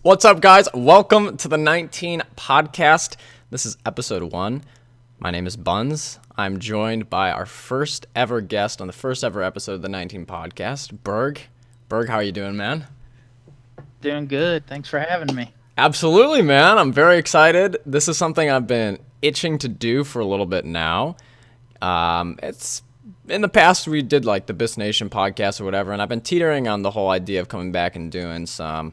What's up, guys? Welcome to the 19 podcast. This is episode 1. My name is Buns. I'm joined by our first ever guest on the first ever episode of the 19 podcast, Burg. Burg, how are you doing, man? Doing good. Thanks for having me. Absolutely, man. I'm very excited. This is something I've been itching to do for a little bit now. It's in the past we did like the Bis Nation podcast or whatever, and I've been teetering on the whole idea of coming back and doing some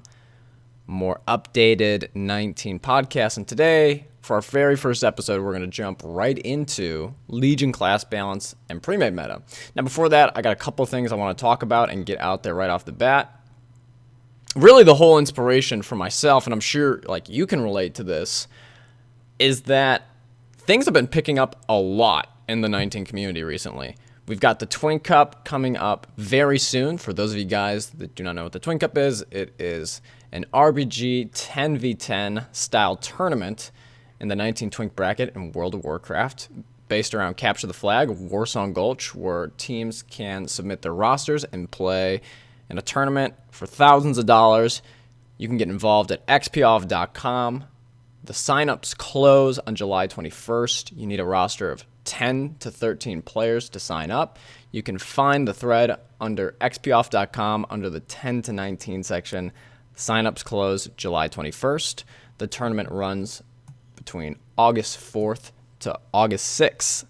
more updated 19 podcasts. And today, for our very first episode, we're going to jump right into Legion class balance and Premade meta. Now, before that, I got a couple things I want to talk about and get out there right off the bat. Really, the whole inspiration for myself, and I'm sure like you can relate to this, is that things have been picking up a lot in the 19 community recently. We've got the Twin Cup coming up very soon. For those of you guys that do not know what the Twin Cup is, it is an RBG 10v10 style tournament in the 19 Twink bracket in World of Warcraft, based around Capture the Flag, Warsong Gulch, where teams can submit their rosters and play in a tournament for thousands of dollars. You can get involved at xpoff.com. The signups close on July 21st. You need a roster of 10 to 13 players to sign up. You can find the thread under xpoff.com under the 10 to 19 section. Signups close July 21st. The tournament runs between August 4th to August 6th.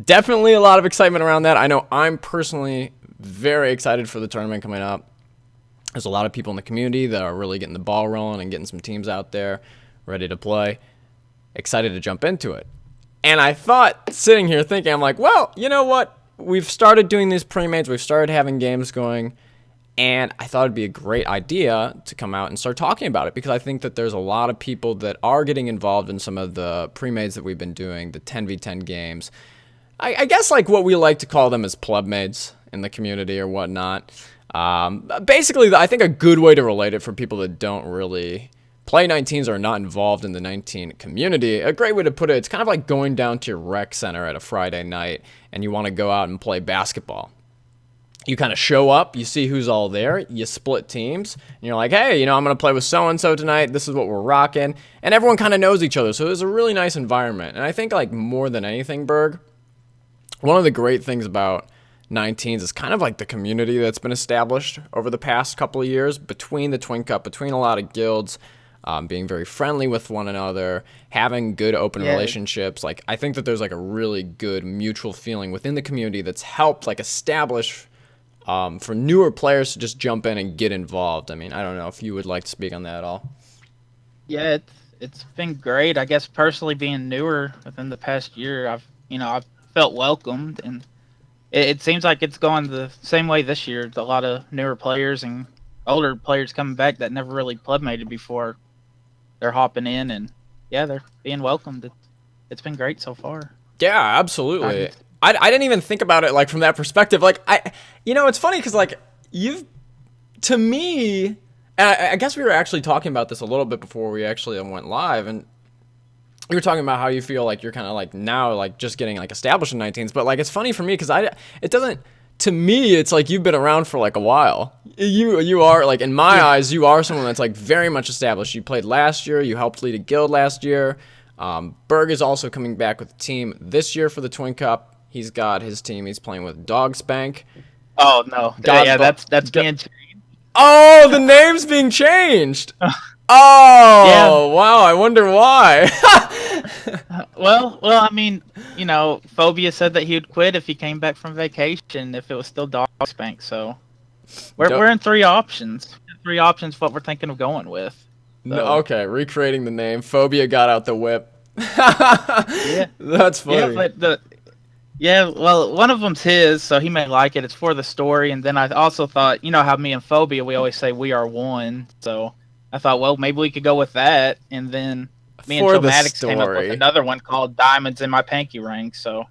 Definitely a lot of excitement around that. I know I'm personally very excited for the tournament coming up. There's a lot of people in the community that are really getting the ball rolling and getting some teams out there ready to play. Excited to jump into it. And I thought, sitting here thinking, I'm like, well, you know what? We've started doing these premades. We've started having games going. And I thought it'd be a great idea to come out and start talking about it, because I think that there's a lot of people that are getting involved in some of the premades that we've been doing, the 10v10 games. I guess like what we like to call them is plebmades in the community or whatnot. Basically, I think a good way to relate it for people that don't really play 19s or are not involved in the 19 community, a great way to put it, it's kind of like going down to your rec center at a Friday night and you want to go out and play basketball. You kind of show up, you see who's all there, you split teams, and you're like, hey, I'm going to play with so-and-so tonight, this is what we're rocking, and everyone kind of knows each other, so it's a really nice environment. And I think, like, more than anything, Burg, one of the great things about 19s is kind of like the community that's been established over the past couple of years between the Twin Cup, between a lot of guilds, being very friendly with one another, having good open relationships. Like, I think that there's, like, a really good mutual feeling within the community that's helped, like, establish for newer players to just jump in and get involved. I mean, I don't know if you would like to speak on that at all. Yeah, it's been great. I guess personally, being newer within the past year, I've felt welcomed, and it seems like it's going the same way this year. There's a lot of newer players and older players coming back that never really plebmated before. They're hopping in, and yeah, they're being welcomed. It's been great so far. Yeah, absolutely. I didn't even think about it like from that perspective. Like it's funny because like to me, and I guess we were actually talking about this a little bit before we actually went live, and you were talking about how you feel like you're kind of like now like just getting like established in 19s, but like it's funny for me because to me it's like you've been around for like a while. You are like, in my eyes, you are someone that's like very much established. You played last year, you helped lead a guild last year. Burg is also coming back with a team this year for the Twin Cup. He's got his team. He's playing with Dog Spank. Oh no! That's being changed. Oh, the name's being changed. Wow! I wonder why. Well, I mean, Phobia said that he would quit if he came back from vacation if it was still Dog Spank. So we're in 3 options. 3 options. What we're thinking of going with. So. No, okay, recreating the name. Phobia got out the whip. Yeah, that's funny. Yeah, well, one of them's his, so he may like it. It's for the story. And then I also thought, how me and Phobia, we always say we are one. So I thought, well, maybe we could go with that. And then me and Chomatics came up with another one called Diamonds in My Panky Ring. So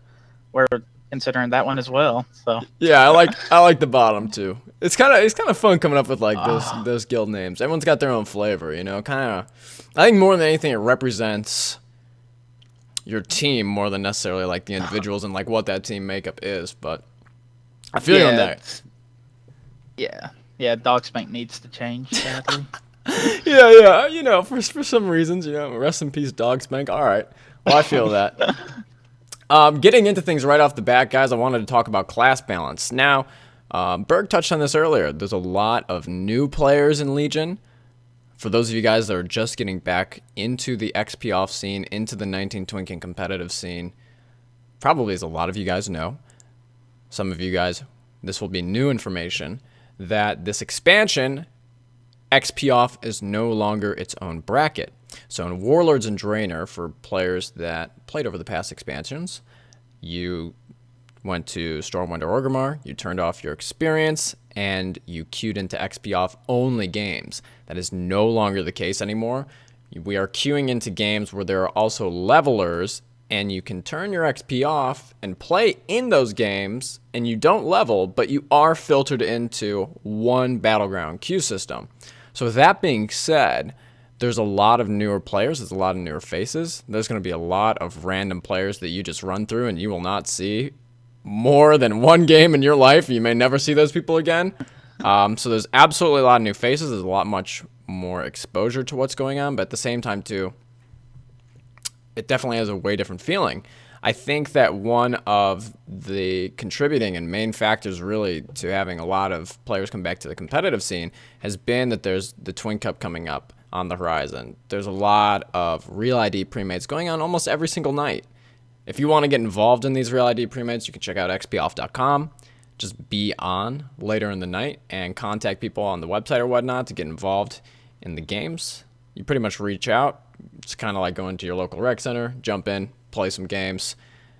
we're considering that one as well. So yeah, I like the bottom too. It's kind of fun coming up with like those guild names. Everyone's got their own flavor, kind of. I think more than anything, it represents your team more than necessarily like the individuals and like what that team makeup is. But I feel you on that. Yeah, Dog Spank needs to change, sadly. Yeah. For some reasons, rest in peace, Dog Spank. All right. Well, I feel that. Getting into things right off the bat, guys, I wanted to talk about class balance. Now, Burg touched on this earlier. There's a lot of new players in Legion. For those of you guys that are just getting back into the XP off scene, into the 19 Twinking competitive scene, probably as a lot of you guys know, some of you guys, this will be new information, that this expansion, XP off, is no longer its own bracket. So in Warlords and Draenor, for players that played over the past expansions, you went to Stormwind or Orgrimmar, you turned off your experience, and you queued into XP off only games. That is no longer the case anymore. We are queuing into games where there are also levelers, and you can turn your XP off and play in those games, and you don't level, but you are filtered into one Battleground queue system. So with that being said, there's a lot of newer players, there's a lot of newer faces. There's going to be a lot of random players that you just run through and you will not see more than one game in your life. You may never see those people again. So there's absolutely a lot of new faces. There's a lot much more exposure to what's going on, but at the same time too, it definitely has a way different feeling. I think that one of the contributing and main factors really to having a lot of players come back to the competitive scene has been that there's the Twin Cup coming up on the horizon. There's a lot of Real ID premades going on almost every single night. If you want to get involved in these Real ID premades, you can check out xpoff.com. Just be on later in the night and contact people on the website or whatnot to get involved in the games. You pretty much reach out. It's kind of like going to your local rec center, jump in, play some games,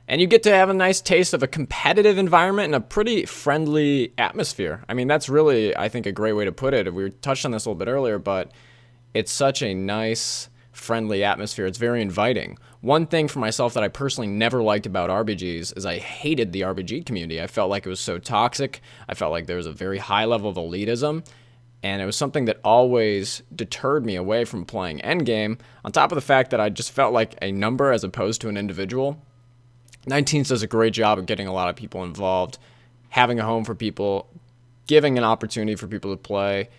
and you get to have a nice taste of a competitive environment and a pretty friendly atmosphere. I mean, that's really, I think, a great way to put it. We touched on this a little bit earlier, but it's such a nice, friendly atmosphere. It's very inviting. One thing for myself that I personally never liked about RBGs is I hated the RBG community. I felt like it was so toxic. I felt like there was a very high level of elitism, and it was something that always deterred me away from playing endgame, on top of the fact that I just felt like a number as opposed to an individual. 19th does a great job of getting a lot of people involved, having a home for people, giving an opportunity for people to play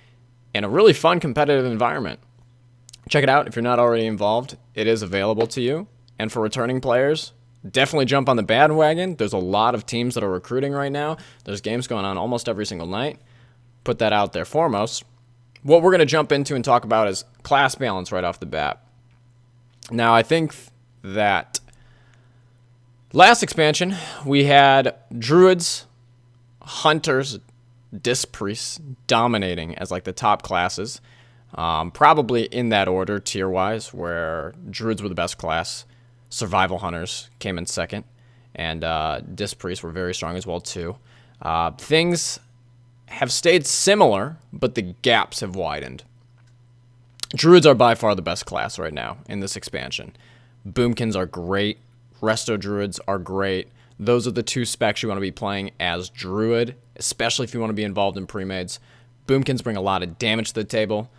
in a really fun competitive environment. Check it out if you're not already involved. It is available to you. And for returning players, definitely jump on the bandwagon. There's a lot of teams that are recruiting right now. There's games going on almost every single night. Put that out there foremost. What we're going to jump into and talk about is class balance right off the bat. Now, I think that last expansion, we had Druids, Hunters, Disc Priests dominating as like the top classes. Probably in that order, tier-wise, where Druids were the best class, Survival Hunters came in second, and Disc Priests were very strong as well, too. Things have stayed similar, but the gaps have widened. Druids are by far the best class right now in this expansion. Boomkins are great. Resto Druids are great. Those are the two specs you want to be playing as Druid, especially if you want to be involved in premades. Boomkins bring a lot of damage to the table,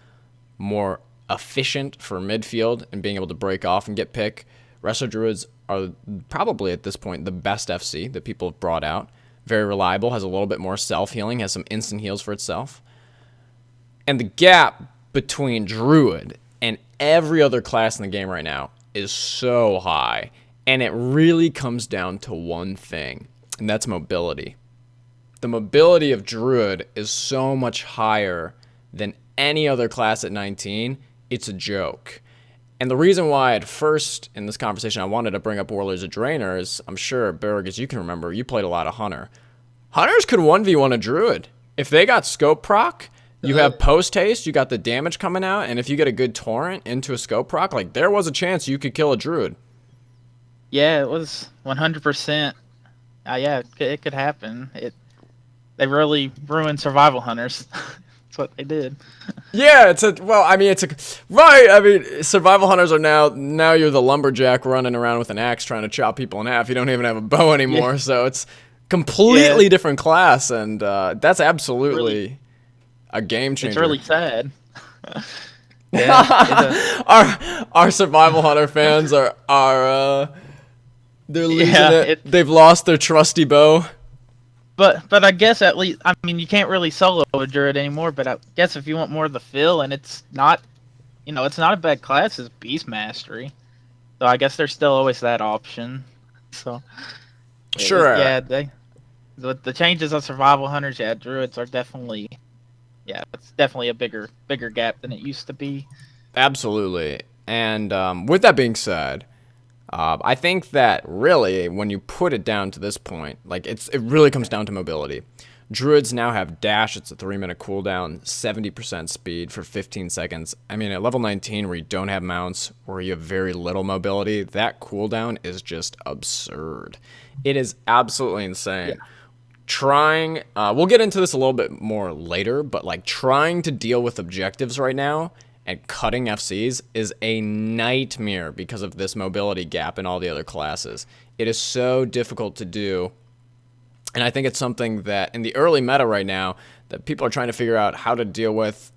more efficient for midfield and being able to break off and get pick. Resto Druids are probably at this point the best FC that people have brought out. Very reliable, has a little bit more self-healing, has some instant heals for itself. And the gap between Druid and every other class in the game right now is so high. And it really comes down to one thing, and that's mobility. The mobility of Druid is so much higher than any other class at 19. It's a joke. And the reason why at first in this conversation I wanted to bring up Warlords of Draenor is, I'm sure, Burg, as you can remember, you played a lot of Hunter. Hunters could 1v1 a Druid. If they got scope proc, you have post haste, you got the damage coming out, and if you get a good torrent into a scope proc, like there was a chance you could kill a Druid. Yeah, it was 100%. Yeah, it could happen. They really ruined Survival Hunters. That's what they did. Yeah, Survival Hunters are now you're the lumberjack running around with an axe trying to chop people in half. You don't even have a bow anymore, yeah. So it's completely different class, and that's absolutely a game changer. It's really sad. Our Survival Hunter fans are they're losing it. They've lost their trusty bow. But I guess at least, I mean, you can't really solo a druid anymore. But I guess if you want more of the feel, and it's not, it's not a bad class, it's beast mastery. So I guess there's still always that option. So Sure. yeah, the changes of survival hunters, yeah, druids are definitely, yeah, it's definitely a bigger gap than it used to be. Absolutely. And with that being said, I think that really, when you put it down to this point, like it really comes down to mobility. Druids now have dash. It's a 3-minute cooldown, 70% speed for 15 seconds. I mean, at level 19, where you don't have mounts, where you have very little mobility, that cooldown is just absurd. It is absolutely insane. Yeah. We'll get into this a little bit more later, but like trying to deal with objectives right now and cutting FCs is a nightmare because of this mobility gap in all the other classes. It is so difficult to do. And I think it's something that in the early meta right now that people are trying to figure out how to deal with,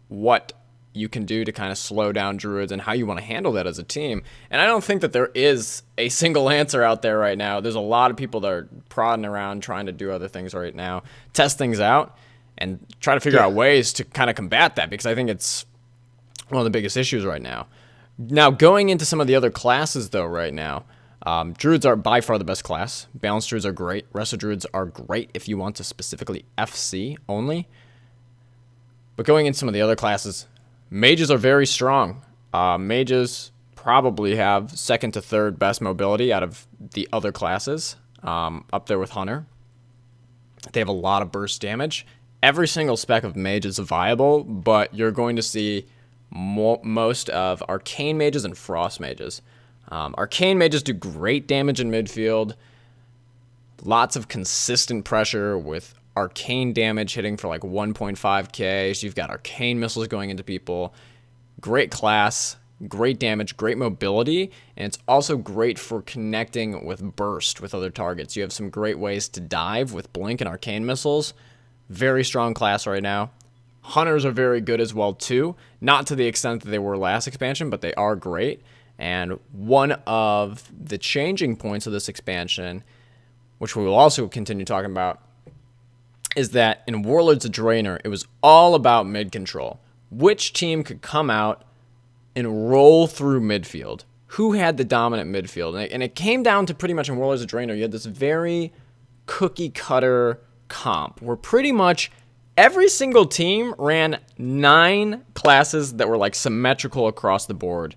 what you can do to kind of slow down druids and how you want to handle that as a team. And I don't think that there is a single answer out there right now. There's a lot of people that are prodding around trying to do other things right now, test things out, and try to figure out ways to kind of combat that, because I think it's one of the biggest issues right now. Now, going into some of the other classes, though, right now, druids are by far the best class. Balanced druids are great. Resto druids are great if you want to specifically FC only. But going into some of the other classes, mages are very strong. Mages probably have second to third best mobility out of the other classes, up there with Hunter. They have a lot of burst damage. Every single spec of mage is viable, but you're going to see most of arcane mages and frost mages. Arcane mages do great damage in midfield. Lots of consistent pressure with arcane damage hitting for like 1.5k. So you've got arcane missiles going into people. Great class, great damage, great mobility, and it's also great for connecting with burst with other targets. You have some great ways to dive with blink and arcane missiles. Very strong class right now. Hunters are very good as well too. Not to the extent that they were last expansion, but they are great. And one of the changing points of this expansion, which we will also continue talking about, is that in Warlords of Draenor, it was all about mid control. Which team could come out and roll through midfield? Who had the dominant midfield? And it came down to pretty much in Warlords of Draenor, you had this very cookie cutter comp where pretty much every single team ran 9 classes that were like symmetrical across the board.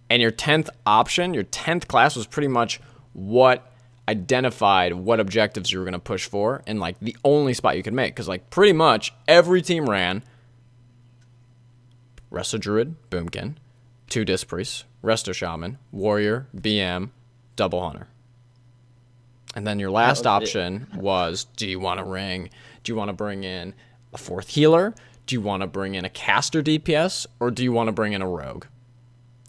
And your 10th option, your 10th class was pretty much what identified what objectives you were going to push for and like the only spot you could make. Because like pretty much every team ran Resto Druid, Boomkin, 2 Disc Priests, Resto Shaman, Warrior, BM, Double Hunter. And then your last option was, do you want to ring? Do you want to bring in a 4th healer? Do you want to bring in a caster DPS? Or do you want to bring in a rogue?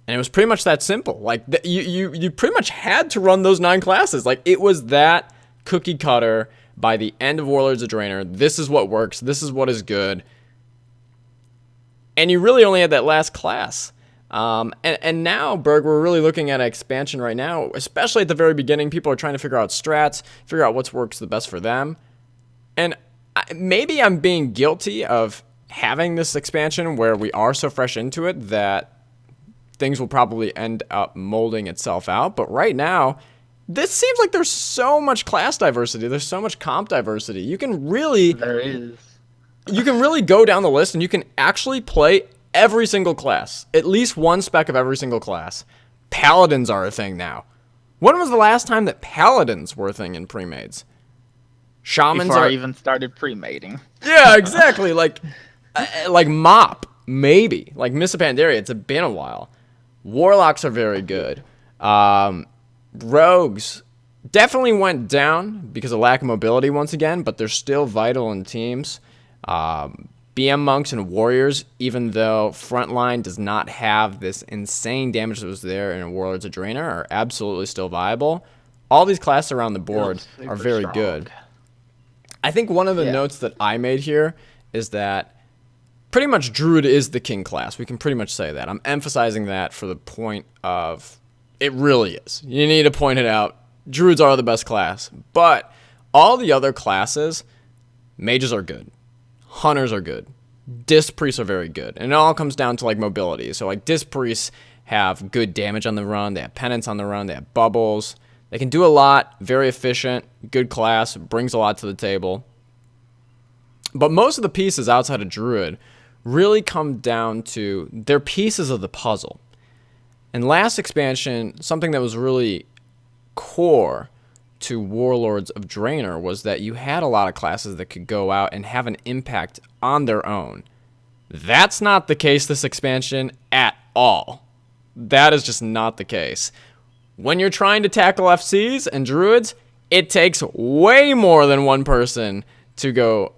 And it was pretty much that simple. Like you pretty much had to run those 9 classes. Like it was that cookie cutter by the end of Warlords of Draenor. This is what works. This is what is good. And you really only had that last class. And now, Burg, we're really looking at an expansion right now, especially at the very beginning. People are trying to figure out strats, figure out what works the best for them. And maybe I'm being guilty of having this expansion where we are so fresh into it that things will probably end up molding itself out. But right now, this seems like there's so much class diversity. There's so much comp diversity. You can really go down the list and you can actually play every single class. At least one spec of every single class. Paladins are a thing now. When was the last time that paladins were a thing in premades? Shamans Before are... I even started pre-mating. Yeah, exactly. like Mop, maybe. Like Miss Pandaria, it's been a while. Warlocks are very good. Rogues definitely went down because of lack of mobility once again, but they're still vital in teams. BM monks and warriors, even though frontline does not have this insane damage that was there in Warlords of Draenor, are absolutely still viable. All these classes around the board are very good. I think one of the notes that I made here is that pretty much Druid is the king class. We can pretty much say that. I'm emphasizing that for the point of it really is. You need to point it out. Druids are the best class. But All the other classes, mages are good. Hunters are good. Disc priests are very good. And it all comes down to like mobility. So like disc priests have good damage on the run. They have penance on the run. They have bubbles. They can do a lot. Very efficient. Good class. Brings a lot to the table. But most of the pieces outside of Druid really come down to their pieces of the puzzle. And last expansion, something that was really core to Warlords of Draenor was that you had a lot of classes that could go out and have an impact on their own. That's not the case this expansion at all. That is just not the case. When you're trying to tackle FCs and Druids, it takes way more than one person to go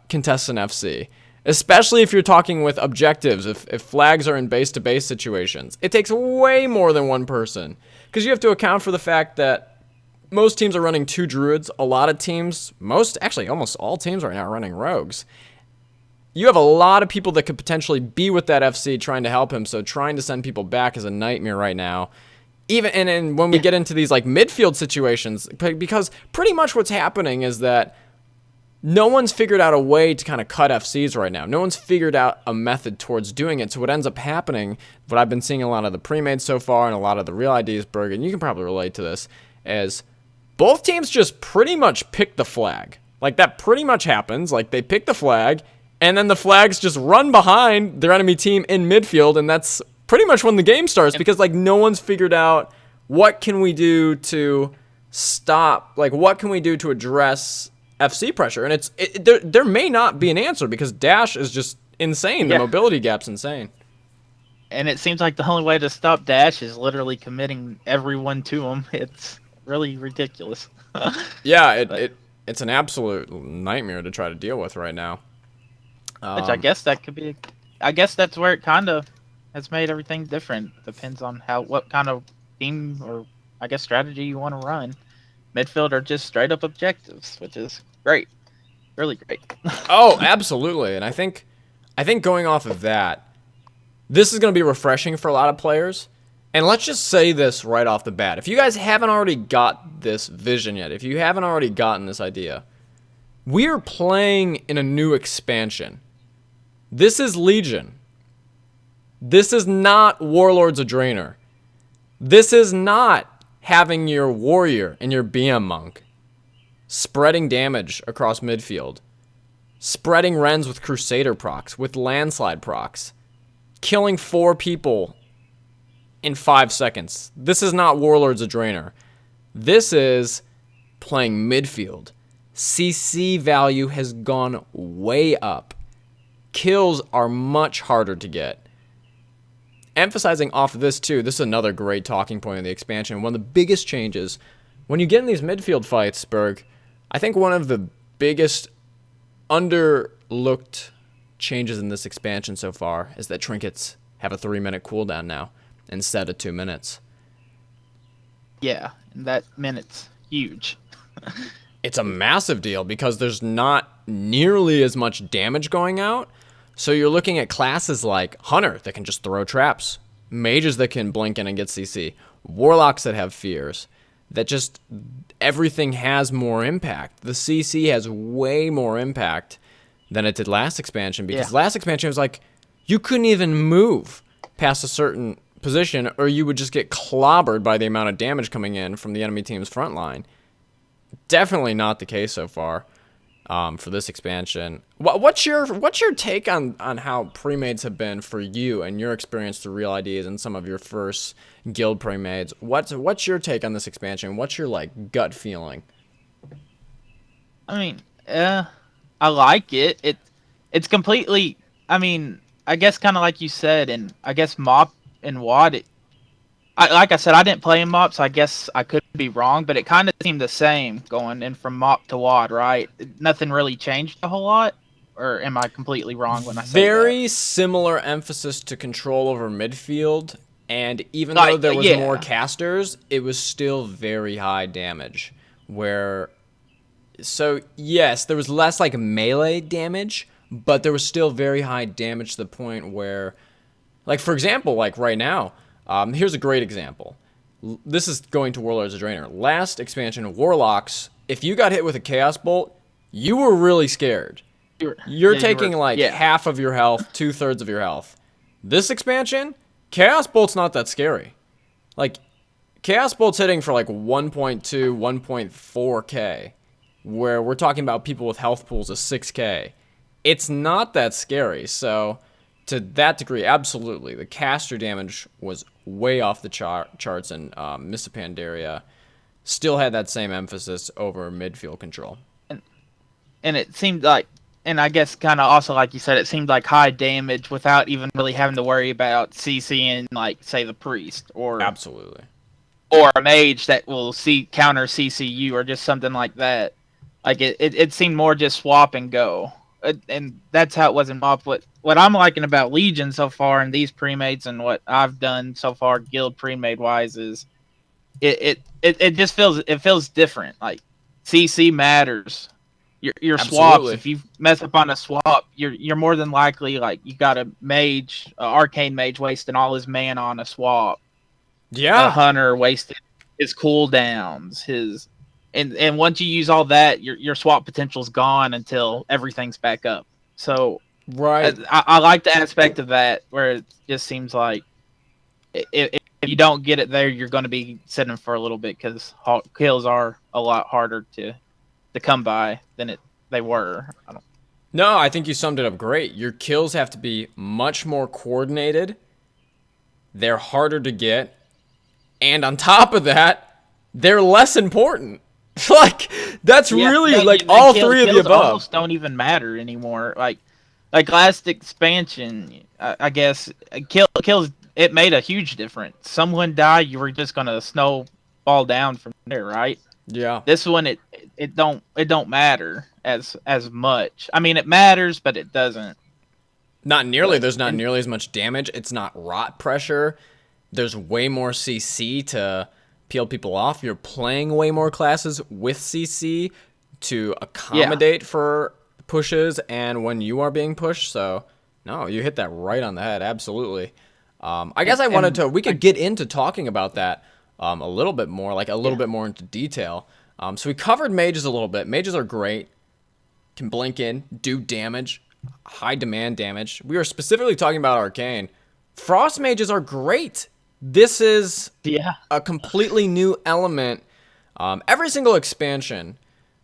contest an FC. Especially if you're talking with objectives, if flags are in base-to-base situations. It takes way more than one person. Because you have to account for the fact that most teams are running 2 Druids. A lot of teams, almost all teams right now are running Rogues. You have a lot of people that could potentially be with that FC trying to help him, so trying to send people back is a nightmare right now. And when we get into these like midfield situations, because pretty much what's happening is that no one's figured out a way to kind of cut FCs right now. No one's figured out a method towards doing it. So what ends up happening, what I've been seeing a lot of the Premade so far and a lot of the real IDs, Burg, and you can probably relate to this, is both teams just pretty much pick the flag. Like that pretty much happens. Like they pick the flag, and then the flags just run behind their enemy team in midfield, and that's pretty much when the game starts because like no one's figured out what can we do to stop, like what can we do to address FC pressure, and there may not be an answer because Dash is just insane. The mobility gap's insane. And it seems like the only way to stop Dash is literally committing everyone to him. It's really ridiculous. It's an absolute nightmare to try to deal with right now. Which I guess that could be. I guess that's where it kind of has made everything different. Depends on what kind of team or I guess strategy you want to run. Midfield are just straight up objectives, which is great, really great. Oh, absolutely. And I think going off of that, this is going to be refreshing for a lot of players. And let's just say this right off the bat. If you guys haven't already got this vision yet, if you haven't already gotten this idea, we are playing in a new expansion. This is Legion. This is not Warlords of Draenor. This is not having your warrior and your BM monk spreading damage across midfield, spreading Rens with Crusader procs, with landslide procs, killing 4 people in 5 seconds. This is not Warlords of Draenor. This is playing midfield. CC value has gone way up. Kills are much harder to get. Emphasizing off of this too, this is another great talking point in the expansion. One of the biggest changes, when you get in these midfield fights, Burg, I think one of the biggest underlooked changes in this expansion so far is that trinkets have a 3-minute cooldown now instead of 2 minutes. Yeah, and that minute's huge. It's a massive deal because there's not nearly as much damage going out. So you're looking at classes like Hunter that can just throw traps, mages that can blink in and get CC, warlocks that have fears, that just everything has more impact. The CC has way more impact than it did last expansion because last expansion was like you couldn't even move past a certain position or you would just get clobbered by the amount of damage coming in from the enemy team's front line. Definitely not the case so far for this expansion. What's your take on how premades have been for you and your experience through Real IDs and some of your first guild premades? What's your take on this expansion? What's your like gut feeling? I mean, I like it. It's completely. I mean, I guess kind of like you said, and I guess Mop and Wad. Like I said, I didn't play in Mop, so I guess I could be wrong, but it kind of seemed the same going in from Mop to Wad, right? Nothing really changed a whole lot, or am I completely wrong when I say Very that? similar emphasis to control over midfield, and even though there was more casters, it was still very high damage. So yes, there was less like melee damage, but there was still very high damage to the point where, like for example, like right now, here's a great example. This is going to Warlords of Draenor. Last expansion, Warlocks if you got hit with a Chaos Bolt, you were really scared. You're taking half of your health, 2/3 of your health. This expansion, Chaos Bolt's not that scary. Like, Chaos Bolt's hitting for 1.2, 1.4k, where we're talking about people with health pools of 6k. It's not that scary, so to that degree, absolutely. The caster damage was way off the charts, and Mists of Pandaria still had that same emphasis over midfield control. And it seemed like, and I guess kind of also like you said, it seemed like high damage without even really having to worry about CCing, say, the priest or absolutely, or a mage that will counter CCU or just something like that. Like it seemed more just swap and go, and that's how it was in MOP. What I'm liking about Legion so far and these premates and what I've done so far, guild premade wise, is it just feels different. Like CC matters. Your swaps, if you mess up on a swap, you're more than likely you got a mage, arcane mage wasting all his mana on a swap. Yeah, a hunter wasted his cooldowns, and once you use all that, your swap potential's gone until everything's back up. So right, I like the aspect of that where it just seems like if you don't get it there, you're going to be sitting for a little bit because kills are a lot harder to come by than they were. No, I think you summed it up great. Your kills have to be much more coordinated. They're harder to get. And on top of that, they're less important. That's really all three of the above. Almost don't even matter anymore. Like last expansion, I guess kills, it made a huge difference. Someone died, you were just gonna snowball down from there, right? Yeah. This one, it don't matter as much. I mean, it matters, but it doesn't. Not nearly. There's not nearly as much damage. It's not rot pressure. There's way more CC to peel people off. You're playing way more classes with CC to accommodate for pushes and when you are being pushed. So, no, you hit that right on the head. Absolutely. I guess we could get into talking about that a little bit more, a little bit more into detail. So we covered mages a little bit. Mages are great. Can blink in, do damage, high demand damage. We are specifically talking about arcane. Frost mages are great. This is a completely new element. Every single expansion,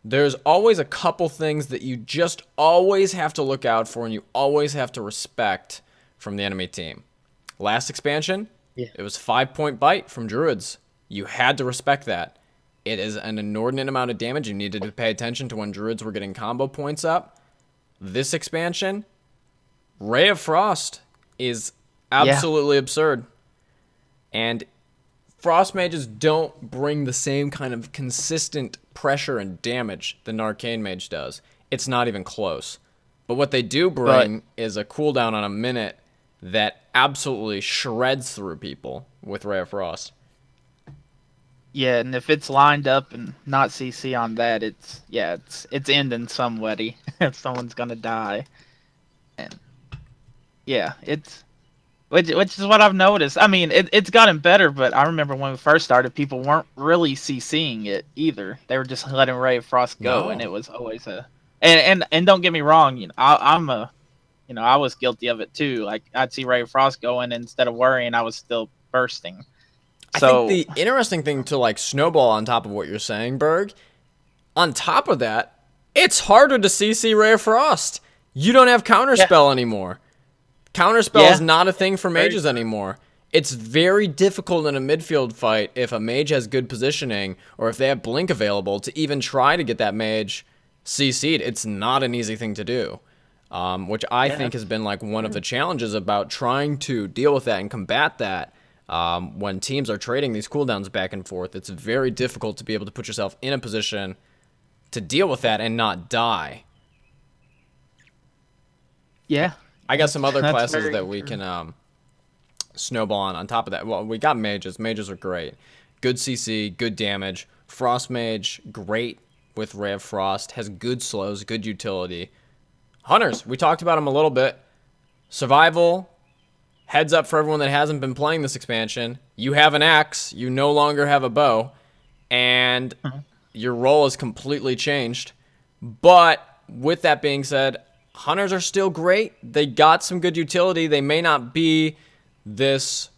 there's always a couple things that you just always have to look out for and you always have to respect from the enemy team. Last expansion, it was 5-point bite from Druids. You had to respect that. It is an inordinate amount of damage. You needed to pay attention to when Druids were getting combo points up. This expansion, Ray of Frost is absolutely absurd. And Frost mages don't bring the same kind of consistent pressure and damage that an Arcane Mage does. It's not even close. But what they do bring is a cooldown on a minute that absolutely shreds through people with Ray of Frost. Yeah, and if it's lined up and not CC on that, it's ending somebody. If someone's gonna die, and which is what I've noticed. I mean, it's gotten better, but I remember when we first started, people weren't really CCing it either. They were just letting Ray of Frost go, and it was always and don't get me wrong, I was guilty of it too. Like I'd see Ray of Frost going, and instead of worrying, I was still bursting. I think the interesting thing to snowball on top of what you're saying, Burg, on top of that, it's harder to CC Ray of Frost. You don't have Counterspell anymore. Counterspell is not a thing for mages anymore. It's very difficult in a midfield fight if a mage has good positioning or if they have Blink available to even try to get that mage CC'd. It's not an easy thing to do, which I think has been one of the challenges about trying to deal with that and combat that. When teams are trading these cooldowns back and forth, it's very difficult to be able to put yourself in a position to deal with that and not die. Yeah. I got some other classes that we can snowball on top of that. Well, we got mages. Mages are great. Good CC, good damage. Frost Mage, great with Ray of Frost. Has good slows, good utility. Hunters, we talked about them a little bit. Survival. Heads up for everyone that hasn't been playing this expansion. You have an axe. You no longer have a bow. And your role is completely changed. But with that being said, hunters are still great. They got some good utility. They may not be this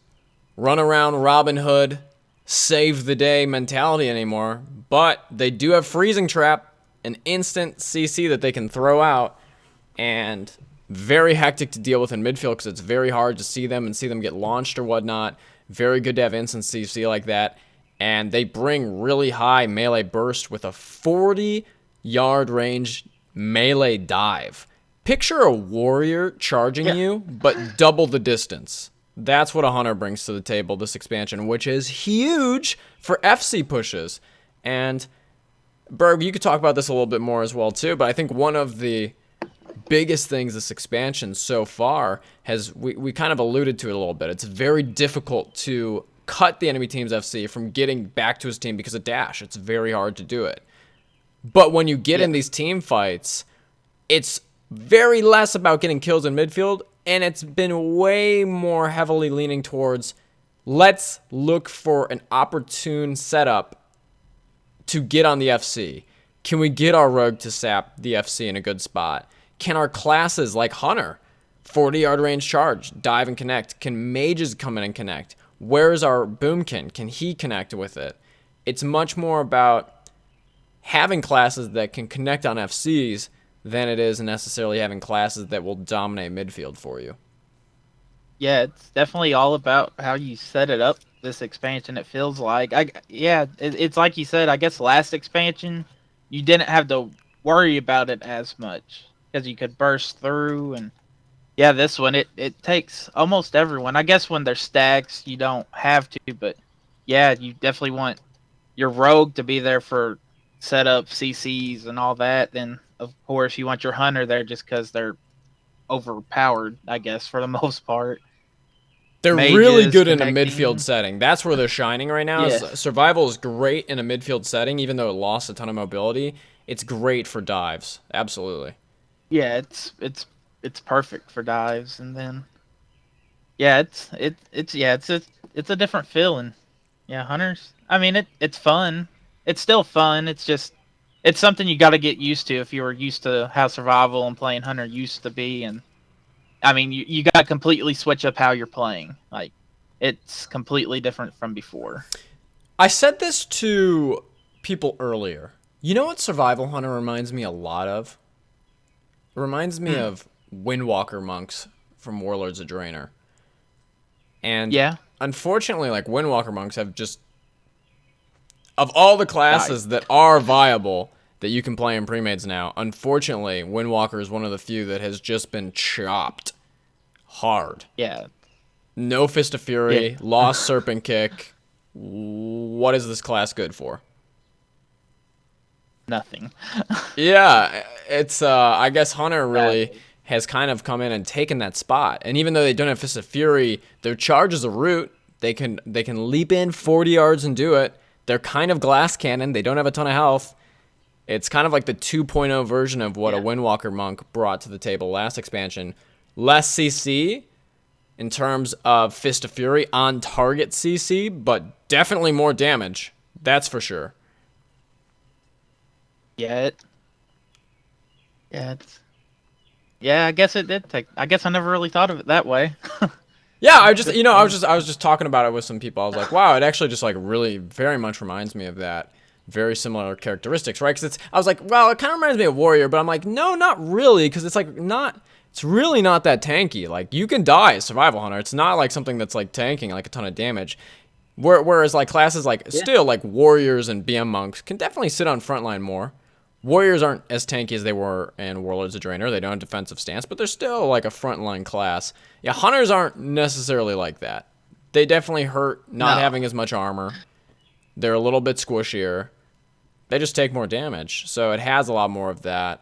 run around Robin Hood, save the day mentality anymore, but they do have freezing trap, an instant CC that they can throw out, and very hectic to deal with in midfield because it's very hard to see them and see them get launched or whatnot. Very good to have instant CC like that. And they bring really high melee burst with a 40-yard range melee dive. Picture a warrior charging you, but double the distance. That's what a hunter brings to the table this expansion, which is huge for FC pushes. And Burg, you could talk about this a little bit more as well too, but I think one of the biggest things this expansion so far has, we kind of alluded to it a little bit. It's very difficult to cut the enemy team's FC from getting back to his team because of dash. It's very hard to do it. But when you get in these team fights, it's very less about getting kills in midfield, and it's been way more heavily leaning towards let's look for an opportune setup to get on the FC. Can we get our rogue to sap the FC in a good spot? Can our classes like Hunter, 40-yard range charge, dive and connect? Can mages come in and connect? Where's our boomkin? Can he connect with it? It's much more about having classes that can connect on FCs than it is necessarily having classes that will dominate midfield for you. Yeah, it's definitely all about how you set it up this expansion. It feels like, it's like you said. I guess last expansion you didn't have to worry about it as much because you could burst through, and this one it takes almost everyone. I guess when there's stacks you don't have to, but you definitely want your rogue to be there for setup CCs and all that. Then of course you want your hunter there just because they're overpowered, I guess, for the most part. They're Mages really good in a connecting. midfield setting. That's where they're shining right now. Yeah. Survival is great in a midfield setting, even though it lost a ton of mobility. It's great for dives. Absolutely. Yeah, it's perfect for dives, and then it's a different feeling. Yeah, hunters. I mean, it's fun. It's still fun. It's just it's something you got to get used to if you were used to how survival and playing hunter used to be. And I mean, you got to completely switch up how you're playing. Like, it's completely different from before. I said this to people earlier. You know what Survival Hunter reminds me a lot of? It reminds me of Windwalker monks from Warlords of Draenor. And unfortunately, like, Windwalker monks have just, of all the classes that are viable that you can play in premades now, unfortunately, Windwalker is one of the few that has just been chopped hard. Yeah. No Fist of Fury, lost Serpent Kick. What is this class good for? Nothing. Yeah, it's I guess Hunter really has kind of come in and taken that spot. And even though they don't have Fist of Fury, their charge is a root. They can leap in 40 yards and do it. They're kind of glass cannon. They don't have a ton of health. It's kind of like the 2.0 version of what a Windwalker monk brought to the table last expansion. Less CC in terms of Fist of Fury on target CC, but definitely more damage. That's for sure. I guess it did take. I guess I never really thought of it that way. Yeah, I was just talking about it with some people. I was like, wow, it actually just like really very much reminds me of that. Very similar characteristics, right? Because I was like, well, it kind of reminds me of Warrior, but I'm like, no, not really, because it's like it's really not that tanky. Like, you can die as Survival Hunter. It's not like something that's like tanking like a ton of damage. Whereas like classes like still like Warriors and BM monks can definitely sit on frontline more. Warriors aren't as tanky as they were in Warlords of Draenor. They don't have defensive stance, but they're still like a frontline class. Yeah, Hunters aren't necessarily like that. They definitely hurt not having as much armor. They're a little bit squishier. They just take more damage. So it has a lot more of that.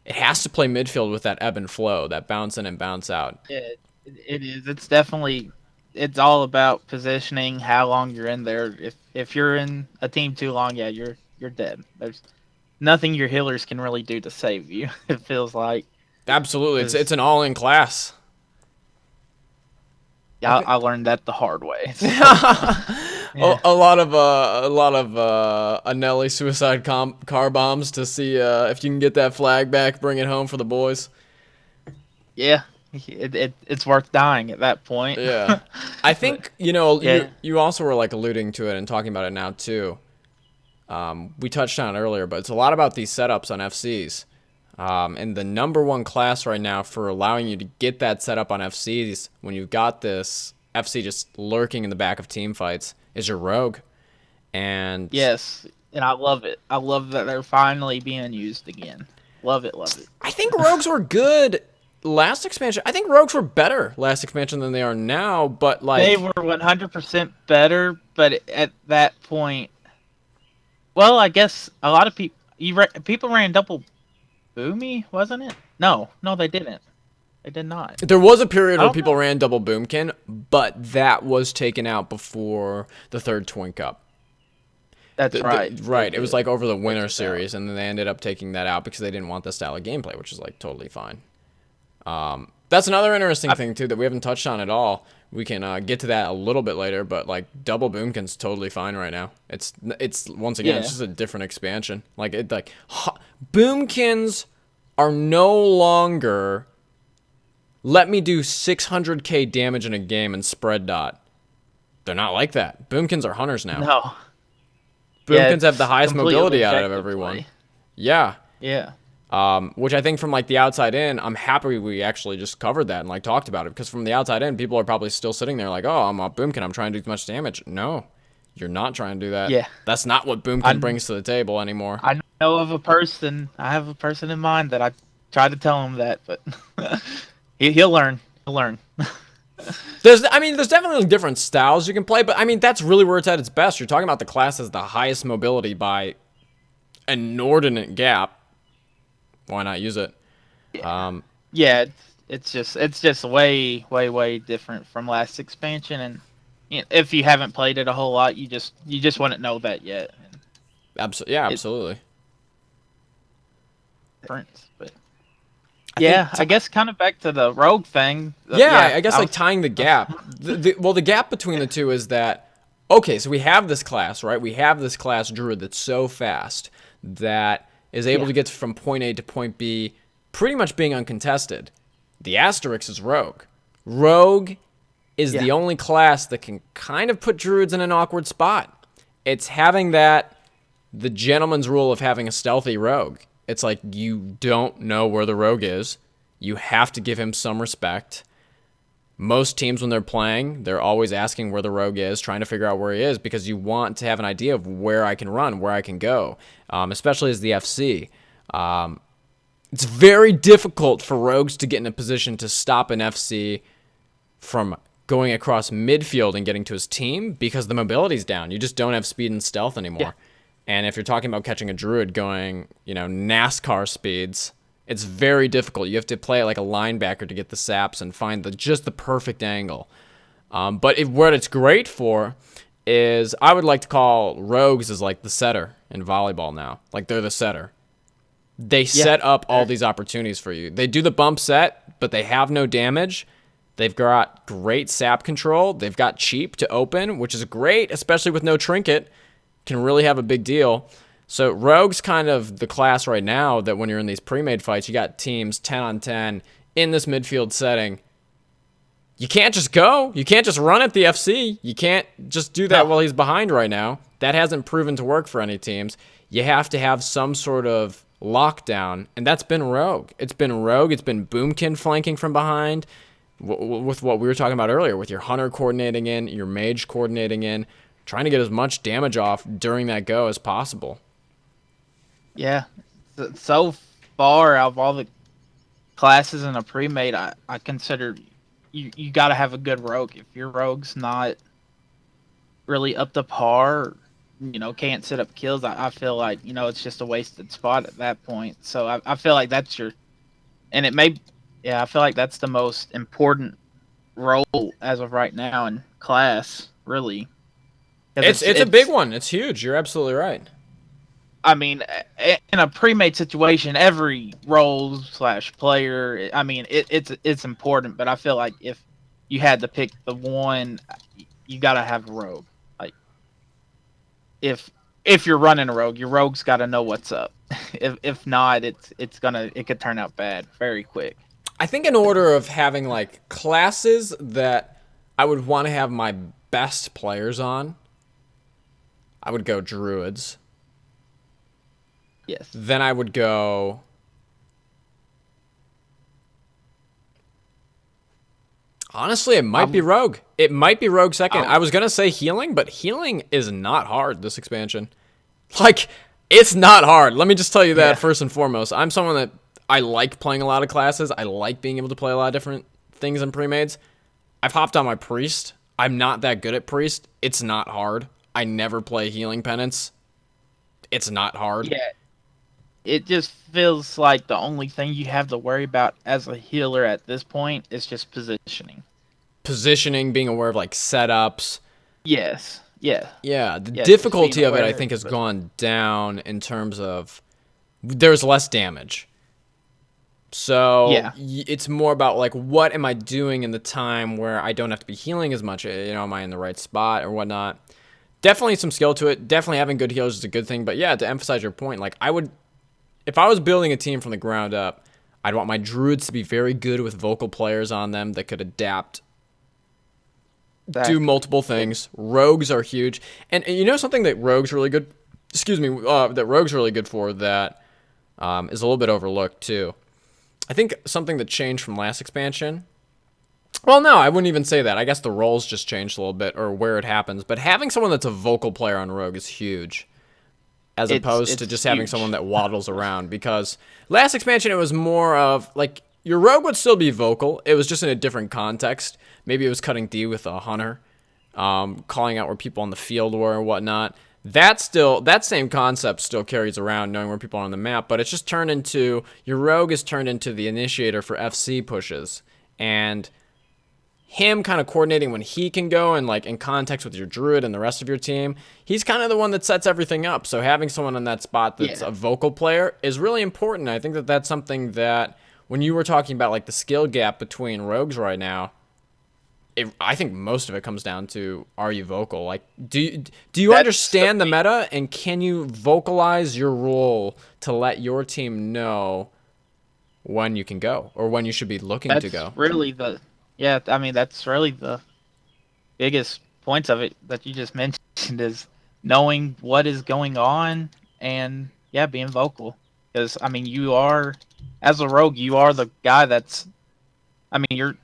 It has to play midfield with that ebb and flow, that bounce in and bounce out. It is. It's definitely. It's all about positioning, how long you're in there. If you're in a team too long, you're dead. There's nothing your healers can really do to save you. It feels like. Absolutely, it's an all-in class. Yeah, I learned that the hard way. Yeah. a lot of Anelli suicide car bombs to see if you can get that flag back, bring it home for the boys. Yeah. It's worth dying at that point. Yeah. I But think, you know, yeah. you also were like alluding to it and talking about it now too. We touched on it earlier, but it's a lot about these setups on FCs. And the number one class right now for allowing you to get that setup on FCs when you've got this FC just lurking in the back of team fights is your rogue. And Yes. And I love it. I love that they're finally being used again. Love it, love it. I think rogues were good last expansion. I think rogues were better last expansion than they are now, but They like were 100% better, but at that point, well, I guess a lot of people people ran double boomy, wasn't it? No, no, they didn't. They did not. there was a period I where don't people know. ran double boomkin, but that was taken out before the third Twink Up. That's right. They Right, it was did. like over the They winter took that out. series, and then they ended up taking that out because they didn't want the style of gameplay, which is like totally fine. That's another interesting thing too that we haven't touched on at all. We can get to that a little bit later, but like double boomkin's totally fine right now. It's once again, Yeah. it's just a different expansion. Like boomkins are no longer let me do 600k damage in a game and spread dot. They're not like that. Boomkins are hunters now. No. Yeah, Boomkins have the it's highest completely mobility out of objective everyone. play. Yeah. Yeah. Which I think from like the outside in, I'm happy we actually just covered that and like talked about it because from the outside in, people are probably still sitting there like, oh, I'm a Boomkin, I'm trying to do too much damage. No, you're not trying to do that. Yeah. That's not what Boomkin I brings to the table anymore. I know of a person. I have a person in mind that I tried to tell him that, but he'll learn. He'll learn. There's definitely different styles you can play, but I mean, that's really where it's at its best. You're talking about the class has the highest mobility by an inordinate gap. Why not use it? Yeah, it's just way different from last expansion, and if you haven't played it a whole lot, you just wouldn't know that yet. Yeah, It's absolutely. different, but I yeah, think I guess kind of back to the rogue thing. Yeah, Yeah, I guess like tying the gap. The gap between the two is that, okay, so we have this class, right? We have this class Druid that's so fast that is able to get from point A to point B pretty much being uncontested. The asterisk is Rogue. Rogue is the only class that can kind of put Druids in an awkward spot. It's having the gentleman's rule of having a stealthy Rogue. It's like you don't know where the Rogue is. You have to give him some respect. Most teams, when they're playing, they're always asking where the Rogue is, trying to figure out where he is, because you want to have an idea of where I can run, where I can go, especially as the FC. It's very difficult for Rogues to get in a position to stop an FC from going across midfield and getting to his team because the mobility's down. You just don't have speed and stealth anymore. Yeah. And if you're talking about catching a Druid going, NASCAR speeds, it's very difficult. You have to play it like a linebacker to get the saps and find just the perfect angle. But what it's great for is I would like to call Rogues as like the setter in volleyball now. Like they're the setter. They set up all these opportunities for you. They do the bump set, but they have no damage. They've got great sap control. They've got cheap to open, which is great, especially with no trinket. Can really have a big deal. So Rogue's kind of the class right now that when you're in these pre-made fights, you got teams 10 on 10 in this midfield setting. You can't just go. You can't just run at the FC. You can't just do that while he's behind right now. That hasn't proven to work for any teams. You have to have some sort of lockdown, and that's been Rogue. It's been Rogue. It's been Boomkin flanking from behind with what we were talking about earlier, with your Hunter coordinating in, your Mage coordinating in, trying to get as much damage off during that go as possible. Yeah. So far out of all the classes in a pre-made, I consider you got to have a good rogue. If your rogue's not really up to par, can't set up kills, I feel like, it's just a wasted spot at that point. So I feel like that's I feel like that's the most important role as of right now in class, really. It's a big one. It's huge. You're absolutely right. I mean, in a pre-made situation, every role/player, I mean, it's important. But I feel like if you had to pick the one, you gotta have a rogue. Like, if you're running a rogue, your rogue's got to know what's up. If not, it could turn out bad very quick. I think in order of having like classes that I would want to have my best players on, I would go druids. Yes. Then I would go. Honestly, it might be rogue. It might be rogue second. I was gonna say healing, but healing is not hard this expansion. Like, it's not hard. Let me just tell you that first and foremost. I'm someone that I like playing a lot of classes. I like being able to play a lot of different things in premades. I've hopped on my priest. I'm not that good at priest. It's not hard. I never play healing penance. It's not hard. Yeah. It just feels like the only thing you have to worry about as a healer at this point is just positioning. Positioning, being aware of like setups. Yes. Yeah. Yeah, the difficulty of it, I think, has gone down in terms of there's less damage. So it's more about like, what am I doing in the time where I don't have to be healing as much? Am I in the right spot or whatnot? Definitely some skill to it. Definitely having good healers is a good thing. But yeah, to emphasize your point, like if I was building a team from the ground up, I'd want my druids to be very good with vocal players on them that could adapt, do multiple things. Rogues are huge. And something that rogues really good, that rogues really good for that is a little bit overlooked too. I think something that changed from last expansion. Well, no, I wouldn't even say that. I guess the roles just changed a little bit, or where it happens. But having someone that's a vocal player on rogue is huge, as opposed to just having someone that waddles around. Because last expansion, it was more of like, your rogue would still be vocal. It was just in a different context. Maybe it was cutting D with a hunter, calling out where people on the field were and whatnot. That same concept still carries around, knowing where people are on the map, but it's just turned into, your rogue is turned into the initiator for FC pushes, and him kind of coordinating when he can go and like in context with your druid and the rest of your team. He's kind of the one that sets everything up. So having someone in that spot that's a vocal player is really important. I think that that's something that, when you were talking about like the skill gap between rogues right now, I think most of it comes down to, are you vocal? Like, do you understand the meta, and can you vocalize your role to let your team know when you can go or when you should be looking to go? That's really the biggest points of it that you just mentioned, is knowing what is going on and being vocal. Because you are, as a rogue, you are the guy that's, you're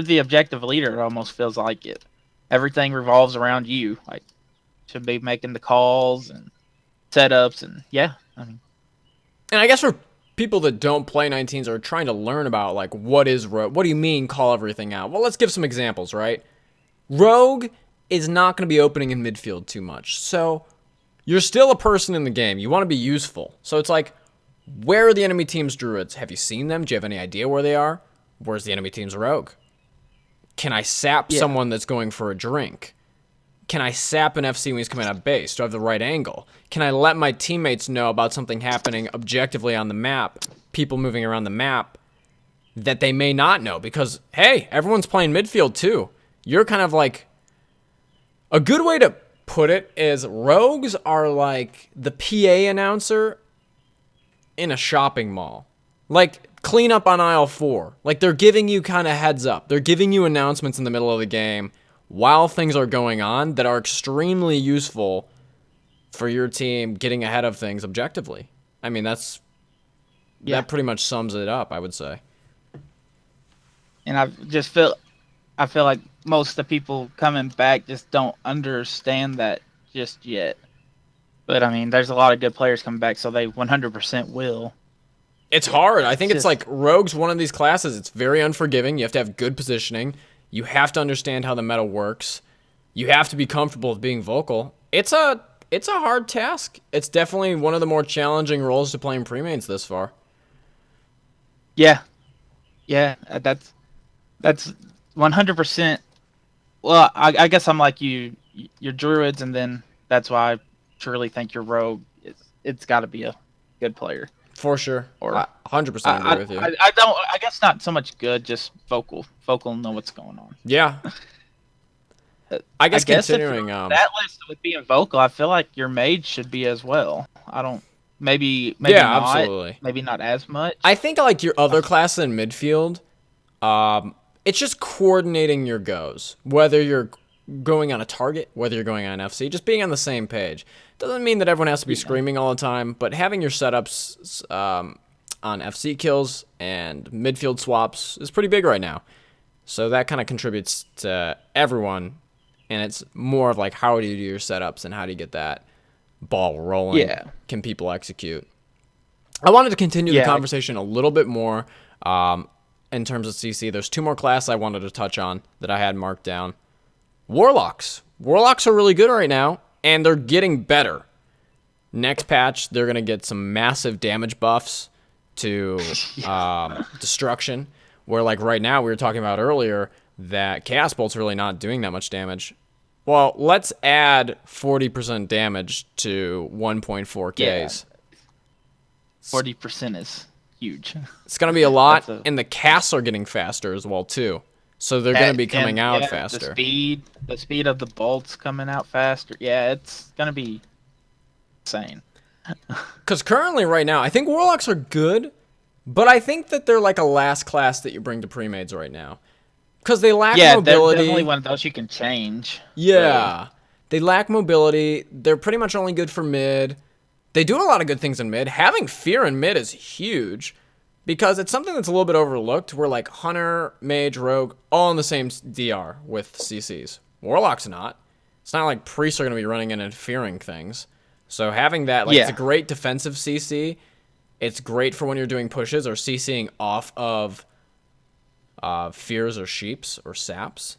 the objective leader. It almost feels like it. Everything revolves around you. Like, should be making the calls and setups, and And I guess for people that don't play 19s or are trying to learn about like, what is rogue? What do you mean call everything out? Well, let's give some examples, right? Rogue is not going to be opening in midfield too much. So you're still a person in the game. You want to be useful. So it's like, where are the enemy team's druids? Have you seen them? Do you have any idea where they are? Where's the enemy team's rogue? Can I sap someone that's going for a drink? Can I sap an FC when he's coming out of base? Do I have the right angle? Can I let my teammates know about something happening objectively on the map, people moving around the map, that they may not know? Because, hey, everyone's playing midfield too. You're kind of like, a good way to put it is, rogues are like the PA announcer in a shopping mall. Like, clean up on aisle 4. Like, they're giving you kind of heads up. They're giving you announcements in the middle of the game while things are going on that are extremely useful for your team getting ahead of things objectively. I mean, that pretty much sums it up, I would say. And I feel like most of the people coming back just don't understand that just yet. But there's a lot of good players coming back, so they 100% will. It's hard. I think it's like, rogue's one of these classes. It's very unforgiving. You have to have good positioning. You have to understand how the meta works. You have to be comfortable with being vocal. It's a hard task. It's definitely one of the more challenging roles to play in premades this far. Yeah, that's 100%. Well, I guess I'm like you. You're druids, and then that's why I truly think your rogue it's got to be a good player. For sure. Or 100% agree with you. I guess not so much good, just vocal and know what's going on. Yeah. I guess if considering you're on that list with being vocal, I feel like your mage should be as well. I don't. Maybe yeah, not. absolutely. Maybe not as much. I think like your other class in midfield, it's just coordinating your goes. Whether you're going on a target, whether you're going on FC, just being on the same page. Doesn't mean that everyone has to be screaming all the time, but having your setups on FC kills and midfield swaps is pretty big right now. So that kind of contributes to everyone, and it's more of like how do you do your setups and how do you get that ball rolling? Yeah. Can people execute? I wanted to continue the conversation a little bit more in terms of CC. There's 2 more classes I wanted to touch on that I had marked down. Warlocks. Warlocks are really good right now, and they're getting better. Next patch, they're going to get some massive damage buffs to destruction, where like right now we were talking about earlier that Chaos Bolt's really not doing that much damage. Well, let's add 40% damage to 1.4Ks. 40% is huge. It's going to be a lot, and the casts are getting faster as well, too. So they're going to be coming out faster. The speed of the bolts coming out faster. Yeah, it's going to be insane. Because currently, right now, I think Warlocks are good, but I think that they're like a last class that you bring to Premades right now. Because they lack mobility. Yeah, they're definitely one of those you can change. Yeah. Really. They lack mobility. They're pretty much only good for mid. They do a lot of good things in mid. Having Fear in mid is huge. Because it's something that's a little bit overlooked. Where like Hunter, Mage, Rogue, all in the same DR with CCs. Warlock's not. It's not like priests are going to be running in and fearing things. So having that, like, it's a great defensive CC. It's great for when you're doing pushes or CCing off of fears or sheeps or saps.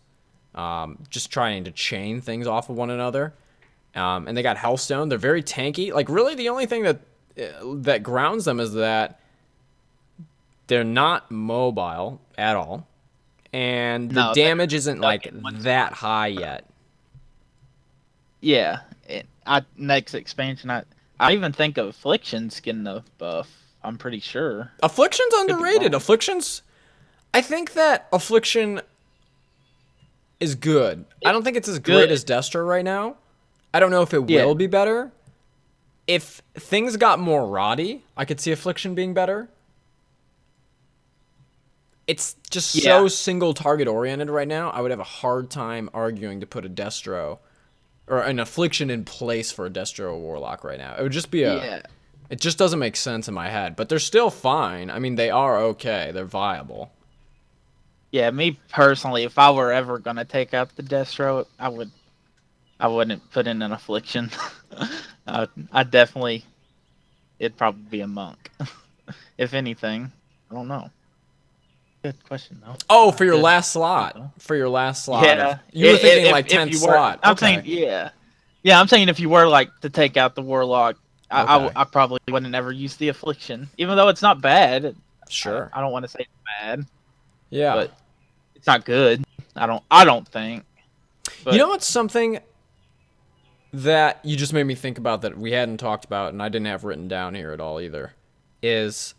Just trying to chain things off of one another. And they got Hellstone. They're very tanky. Like, really the only thing that grounds them is that they're not mobile at all, and the damage isn't like that high yet. Yeah, next expansion, I even think of Affliction's getting a buff. I'm pretty sure. Affliction's underrated. Affliction's, I think that Affliction is good. I don't think it's as great as Destro right now. I don't know if it will be better. If things got more Roddy, I could see Affliction being better. It's just so single target oriented right now. I would have a hard time arguing to put a Destro or an Affliction in place for a Destro or Warlock right now. It would just be it just doesn't make sense in my head, but they're still fine. I mean, they are okay. They're viable. Yeah, me personally, if I were ever going to take out the Destro, I wouldn't put in an Affliction. I definitely, it'd probably be a Monk. If anything, I don't know. Good question, though. Oh, for your last slot. For your last slot. Yeah. You were thinking like 10th slot. I'm saying, yeah. Yeah, I'm saying if you were like to take out the Warlock, I probably wouldn't ever use the Affliction. Even though it's not bad. Sure. I don't want to say it's bad. Yeah. But it's not good. I don't think. But, you know what's something that you just made me think about that we hadn't talked about and I didn't have written down here at all either, is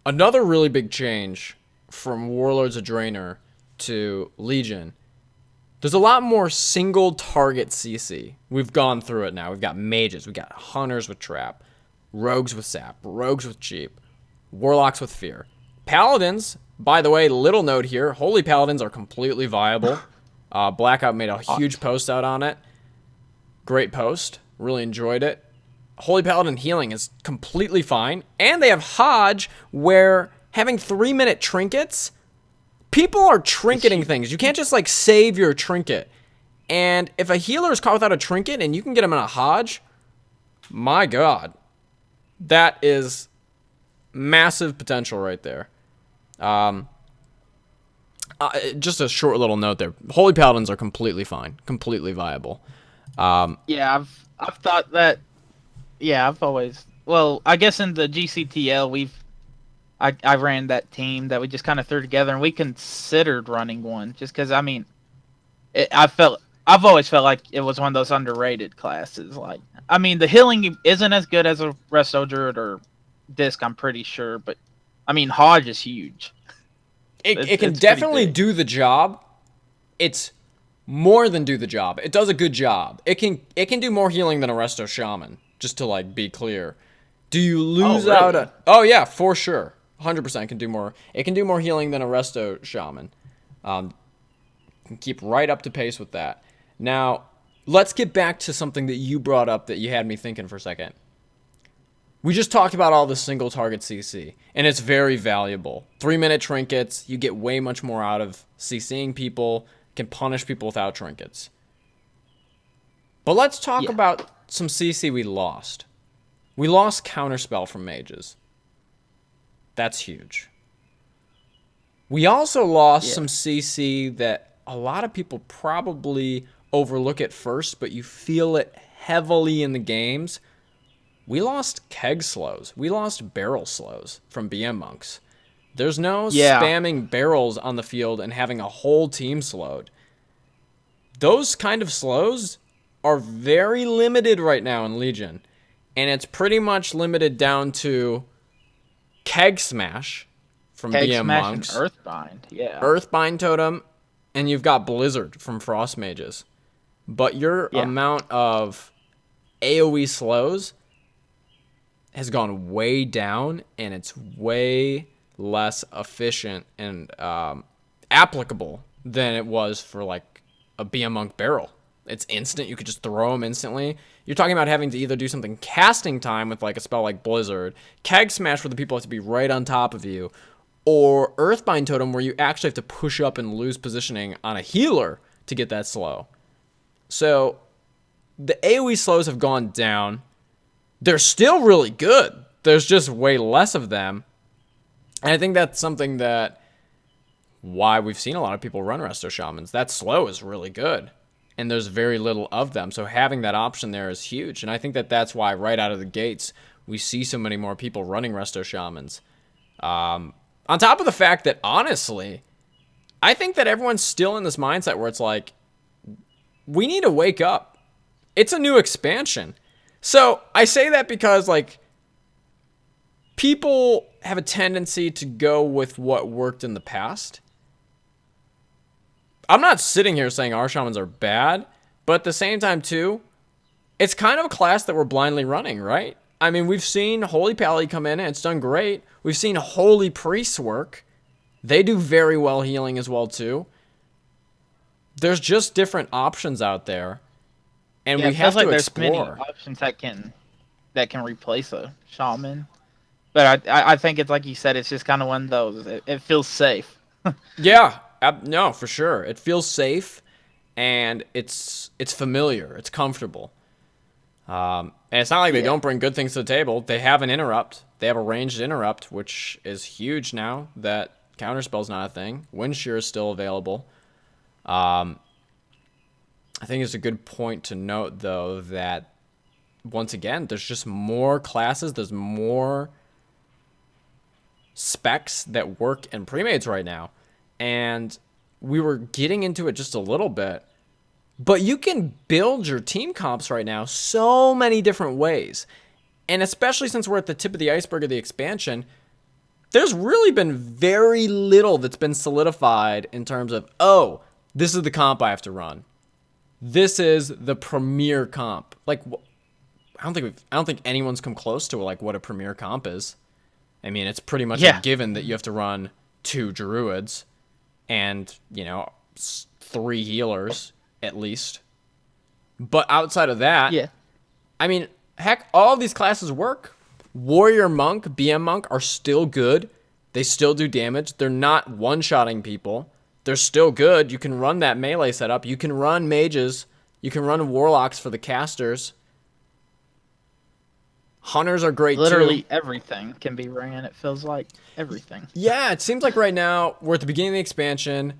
another really big change from Warlords of Draenor to Legion. There's a lot more single target CC. We've gone through it now. We've got mages, we've got hunters with trap, rogues with sap, rogues with cheap, warlocks with fear. Paladins, by the way, little note here, holy paladins are completely viable. Blackout made a huge post out on it. Great post. Really enjoyed it. Holy Paladin healing is completely fine. And they have Hodge, where having 3-minute trinkets, people are trinketing things. You can't just, like, save your trinket. And if a healer is caught without a trinket and you can get him in a Hodge, my God. That is massive potential right there. Just a short little note there. Holy Paladins are completely fine. Completely viable. Yeah, I've thought that. Yeah, I've always. Well, I guess in the GCTL, I ran that team that we just kind of threw together, and we considered running one just because I mean, I've always felt like it was one of those underrated classes. Like, I mean, the healing isn't as good as a Resto Druid or Disc, I'm pretty sure, but I mean, Hodge is huge. It can definitely do the job. It's more than do the job. It does a good job. It can do more healing than a Resto Shaman, just to like be clear. Do you lose really? out Oh yeah, for sure. 100% can do more. It can do more healing than a Resto Shaman. Can keep right up to pace with that. Now, let's get back to something that you brought up that you had me thinking for a second. We just talked about all the single target CC, and it's very valuable. 3-minute trinkets, you get way much more out of CCing people, can punish people without trinkets. But let's talk about some CC we lost. We lost Counterspell from mages. That's huge. We also lost some CC that a lot of people probably overlook at first, but you feel it heavily in the games. We lost keg slows. We lost barrel slows from BM monks. There's no spamming barrels on the field and having a whole team slowed. Those kind of slows are very limited right now in Legion. And it's pretty much limited down to Keg Smash from BM monks. And Earthbind, Earthbind Totem, and you've got Blizzard from Frost Mages. But your amount of AoE slows has gone way down, and it's way less efficient and applicable than it was for like a BM Monk barrel. It's instant. You could just throw them instantly. You're talking about having to either do something casting time with like a spell like Blizzard, Keg Smash where the people have to be right on top of you, or Earthbind Totem where you actually have to push up and lose positioning on a healer to get that slow. So the AoE slows have gone down. They're still really good. There's just way less of them. And I think that's something that why we've seen a lot of people run Resto Shamans. That slow is really good. And there's very little of them. So having that option there is huge. And I think that that's why right out of the gates, we see so many more people running Resto Shamans. On top of the fact that, honestly, I think that everyone's still in this mindset where it's like, we need to wake up. It's a new expansion. So I say that because, like, people have a tendency to go with what worked in the past. I'm not sitting here saying our shamans are bad, but at the same time, too, it's kind of a class that we're blindly running, right? I mean, we've seen Holy Pally come in, and it's done great. We've seen Holy Priests work. They do very well healing as well, too. There's just different options out there, and we have to explore. There's many options that can replace a shaman. But I think it's like you said, it's just kind of one of those. It feels safe. Yeah. No, for sure. It feels safe, and it's familiar. It's comfortable. And it's not like they don't bring good things to the table. They have an interrupt. They have a ranged interrupt, which is huge now that Counterspell's not a thing. Windshear is still available. I think it's a good point to note, though, that once again, there's just more classes. There's more specs that work in Premades right now. And we were getting into it just a little bit. But you can build your team comps right now so many different ways. And especially since we're at the tip of the iceberg of the expansion, there's really been very little that's been solidified in terms of, oh, this is the comp I have to run. This is the premier comp. Like, I don't think anyone's come close to like what a premier comp is. I mean, it's pretty much a given that you have to run 2 Druids and, 3 healers at least. But outside of that, I mean, heck, all of these classes work. Warrior Monk, BM Monk are still good. They still do damage. They're not one-shotting people. They're still good. You can run that melee setup. You can run mages. You can run warlocks for the casters. Hunters are great, Literally everything can be ran, it feels like. Everything. Yeah, it seems like right now, we're at the beginning of the expansion.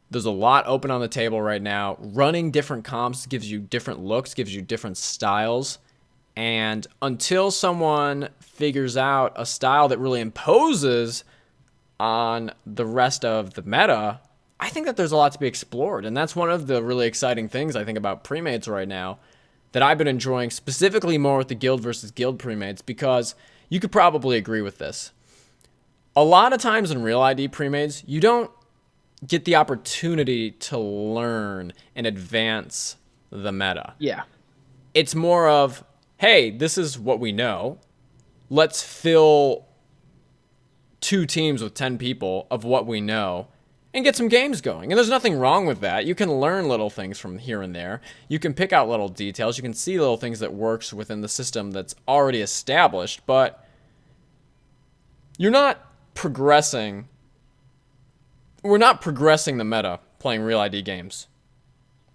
There's a lot open on the table right now. Running different comps gives you different looks, gives you different styles. And until someone figures out a style that really imposes on the rest of the meta, I think that there's a lot to be explored. And that's one of the really exciting things I think about Premades right now that I've been enjoying, specifically more with the guild versus guild Premades, because you could probably agree with this. A lot of times in real ID Premades, you don't get the opportunity to learn and advance the meta. Yeah. It's more of, hey, this is what we know. Let's fill 2 teams with 10 people of what we know and get some games going. And there's nothing wrong with that. You can learn little things from here and there. You can pick out little details. You can see little things that works within the system that's already established, but you're not progressing. We're not progressing the meta playing Real ID games.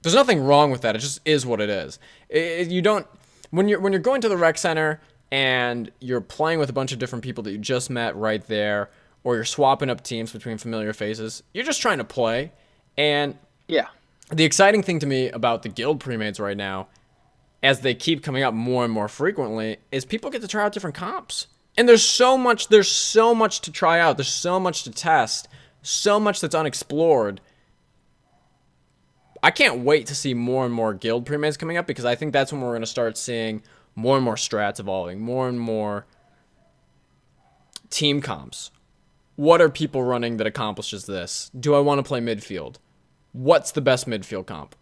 There's nothing wrong with that. It just is what it is. You don't when you're going to the rec center and you're playing with a bunch of different people that you just met right there, or you're swapping up teams between familiar faces. You're just trying to play. And Yeah. the exciting thing to me about the guild premades right now, as they keep coming up more and more frequently, is people get to try out different comps. And there's so much to try out. There's so much to test. So much that's unexplored. I can't wait to see more and more guild premades coming up, because I think that's when we're going to start seeing more and more strats evolving, more and more team comps. What are people running that accomplishes this? Do I want to play midfield? What's the best midfield comp?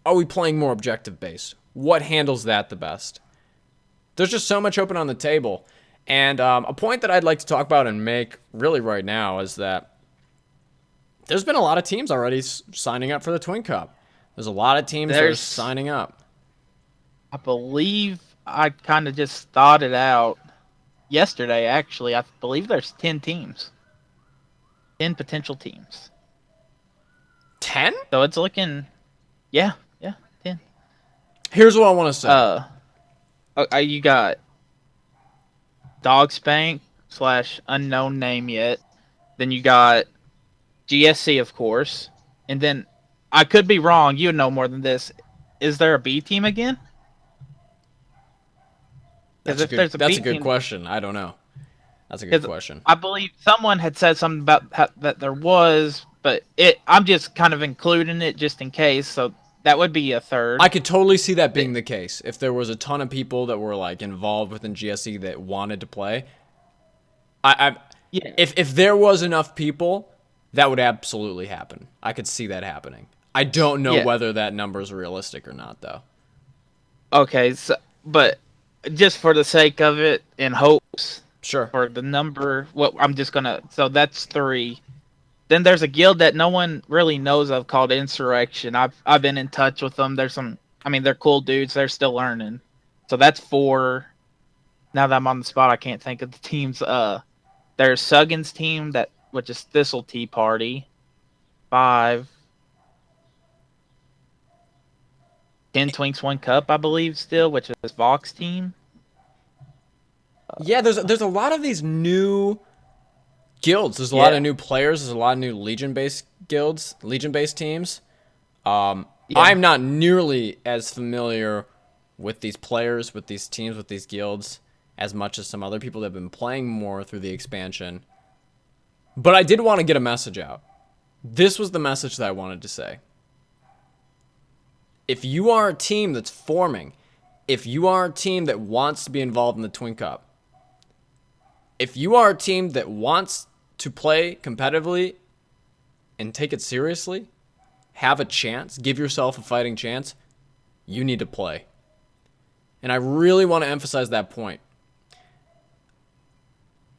Are we playing more objective based? What handles that the best? There's just so much open on the table. And a point that I'd like to talk about and make really right now is that there's been a lot of teams already signing up for the Twin Cup. There's a lot of teams that are signing up. I believe I kind of just thought it out yesterday, actually. I believe there's 10 teams. 10 potential teams. 10? So it's looking... Yeah, 10. Here's what I want to say. You got Dogspank / unknown name yet. Then you got GSC, of course. And then, I could be wrong. You know more than this. Is there a B team again? That's a good question. I don't know. That's a good question. I believe someone had said something about that there was, but I'm just kind of including it just in case. So that would be a third. I could totally see that being the case. If there was a ton of people that were like involved within GSE that wanted to play, if there was enough people, that would absolutely happen. I could see that happening. I don't know whether that number is realistic or not, though. Okay, but just for the sake of it, in hopes. Sure. For the number, so that's 3. Then there's a guild that no one really knows of called Insurrection. I've been in touch with them. They're cool dudes. They're still learning. So that's 4. Now that I'm on the spot, I can't think of the teams. There's Suggin's team, which is Thistle Tea Party. 5. 10 Twinks 1 Cup, I believe, still, which is Vox team. Yeah, there's a lot of these new guilds. There's a lot of new players. There's a lot of new Legion-based guilds, Legion-based teams. I'm not nearly as familiar with these players, with these teams, with these guilds, as much as some other people that have been playing more through the expansion. But I did want to get a message out. This was the message that I wanted to say. If you are a team that's forming, if you are a team that wants to be involved in the Twin Cup, if you are a team that wants to play competitively and take it seriously, have a chance, give yourself a fighting chance, you need to play. And I really want to emphasize that point.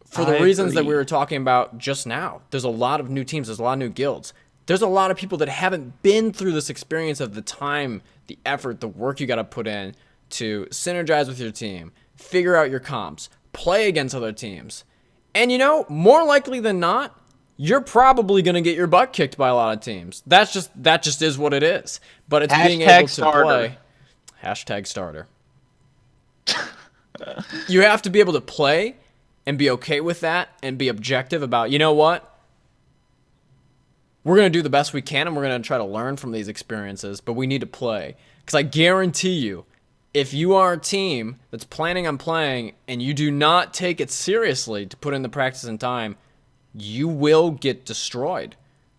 For the reasons that we were talking about just now. There's a lot of new teams. There's a lot of new guilds. There's a lot of people that haven't been through this experience of the time, the effort, the work you got to put in to synergize with your team, figure out your comps, play against other teams. And more likely than not, you're probably going to get your butt kicked by a lot of teams. That just is what it is. But it's being able to play. #starter. You have to be able to play and be okay with that and be objective about, you know what? We're going to do the best we can and we're going to try to learn from these experiences, but we need to play. Because I guarantee you, if you are a team that's planning on playing and you do not take it seriously to put in the practice and time, you will get destroyed.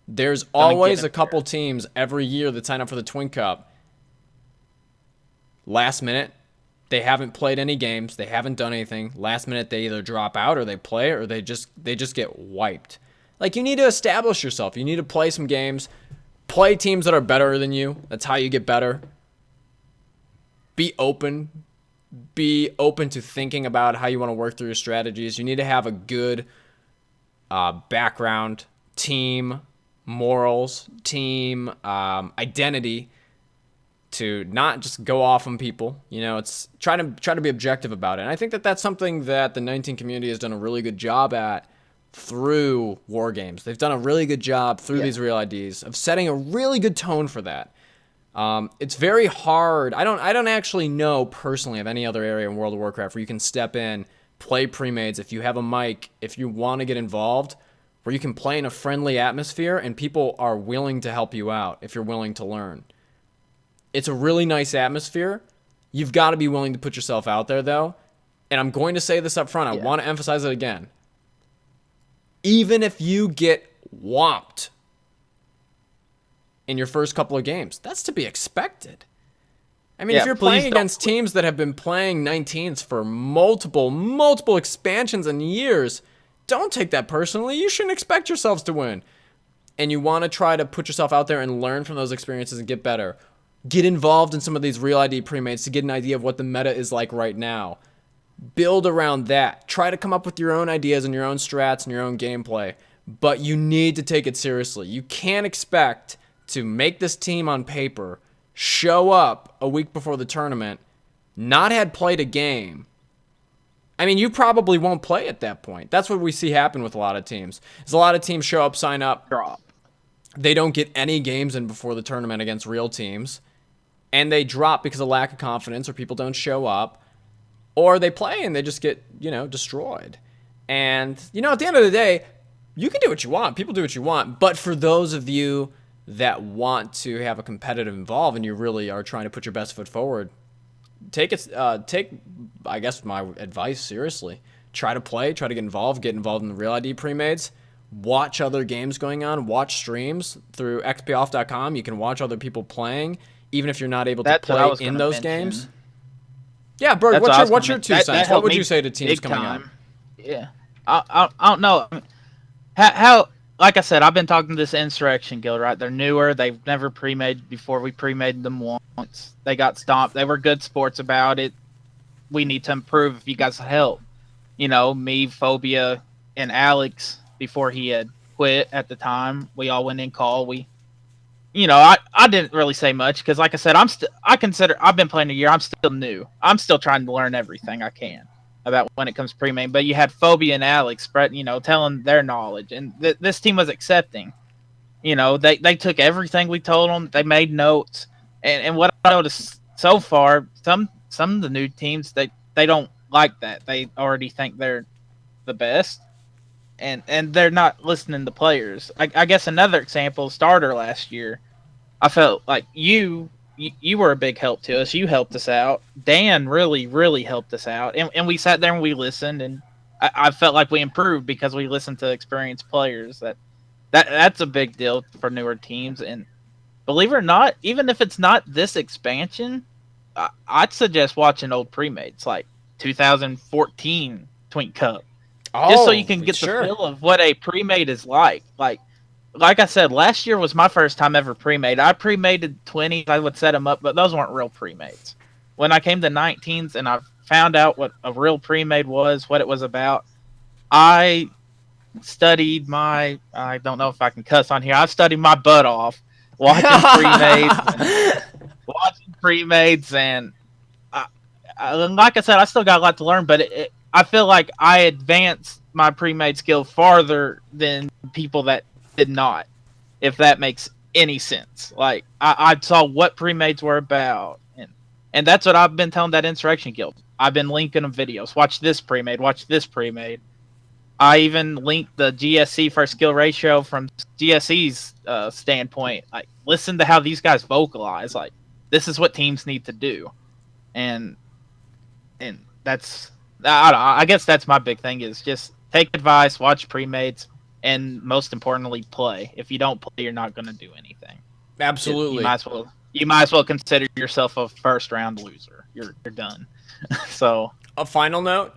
There's always a couple teams every year that sign up for the Twin Cup. Last minute, they haven't played any games. They haven't done anything. Last minute, they either drop out or they play or they just get wiped. Like, you need to establish yourself. You need to play some games. Play teams that are better than you. That's how you get better. Be open. Be open to thinking about how you want to work through your strategies. You need to have a good background, team morals, team identity, to not just go off on people. You know, it's try to be objective about it. And I think that that's something that the 19 community has done a really good job at through war games. They've done a really good job through these real IDs of setting a really good tone for that. It's very hard. I don't actually know personally of any other area in World of Warcraft where you can step in, play premades if you have a mic, if you want to get involved, where you can play in a friendly atmosphere and people are willing to help you out if you're willing to learn. It's a really nice atmosphere. You've got to be willing to put yourself out there, though. And I'm going to say this up front. I want to emphasize it again. Even if you get whomped in your first couple of games, that's to be expected. I mean, if you're playing against teams that have been playing 19s for multiple expansions and years, don't take that personally. You shouldn't expect yourselves to win. And you want to try to put yourself out there and learn from those experiences and get better. Get involved in some of these real ID premades to get an idea of what the meta is like right now. Build around that. Try to come up with your own ideas and your own strats and your own gameplay. But you need to take it seriously. You can't expect to make this team on paper, show up a week before the tournament, not had played a game. I mean, you probably won't play at that point. That's what we see happen with a lot of teams. Is a lot of teams show up, sign up, drop. They don't get any games in before the tournament against real teams, and they drop because of lack of confidence, or people don't show up, or they play and they just get, destroyed. And, at the end of the day, you can do what you want. People do what you want. But for those of you that want to have a competitive involve and you really are trying to put your best foot forward, take I guess my advice seriously. Try to play, try to get involved in the real ID premades. Watch other games going on, watch streams through xpoff.com. You can watch other people playing, even if you're not able to play in those games. Yeah, Burg, what's your 2 cents? What would you say to teams coming on? Yeah, I don't know. How, like I said, I've been talking to this Insurrection Guild, right? They're newer. They've never pre-made before. We pre-made them once. They got stomped. They were good sports about it. We need to improve if you guys help. Me, Phobia, and Alex, before he had quit at the time, we all went in call. I didn't really say much because, like I said, I've been playing a year. I'm still new. I'm still trying to learn everything I can about when it comes to pre-main. But you had Phobia and Alex spread, telling their knowledge, and this team was accepting. They took everything we told them. They made notes, and what I noticed so far, some of the new teams they don't like that. They already think they're the best, and they're not listening to players. I guess another example, starter last year, I felt like you were a big help to us. You helped us out. Dan really helped us out, and we sat there and we listened, and I felt like we improved because we listened to experienced players. That's a big deal for newer teams, and believe it or not, even if it's not this expansion, I'd suggest watching old premates like 2014 Twink Cup. Just so you can get the feel of what a pre-made is like. Like I said, last year was my first time ever pre-made. I pre-maded 20s. I would set them up, but those weren't real pre-mades. When I came to 19s and I found out what a real pre-made was, what it was about, I studied I don't know if I can cuss on here. I studied my butt off watching pre-mades, and like I said, I still got a lot to learn, but I feel like I advanced my pre-made skill farther than people that did not, if that makes any sense. Like, I saw what pre-mades were about, and that's what I've been telling that Insurrection Guild. I've been linking them videos. Watch this pre-made, watch this pre-made. I even linked the GSC for skill ratio from GSC's standpoint. Like, listen to how these guys vocalize. Like, this is what teams need to do. And that's... I guess that's my big thing, is just take advice, watch pre-mates, and most importantly, play. If you don't play, you're not going to do anything. Absolutely. You might as well consider yourself a first-round loser. You're done. So, a final note,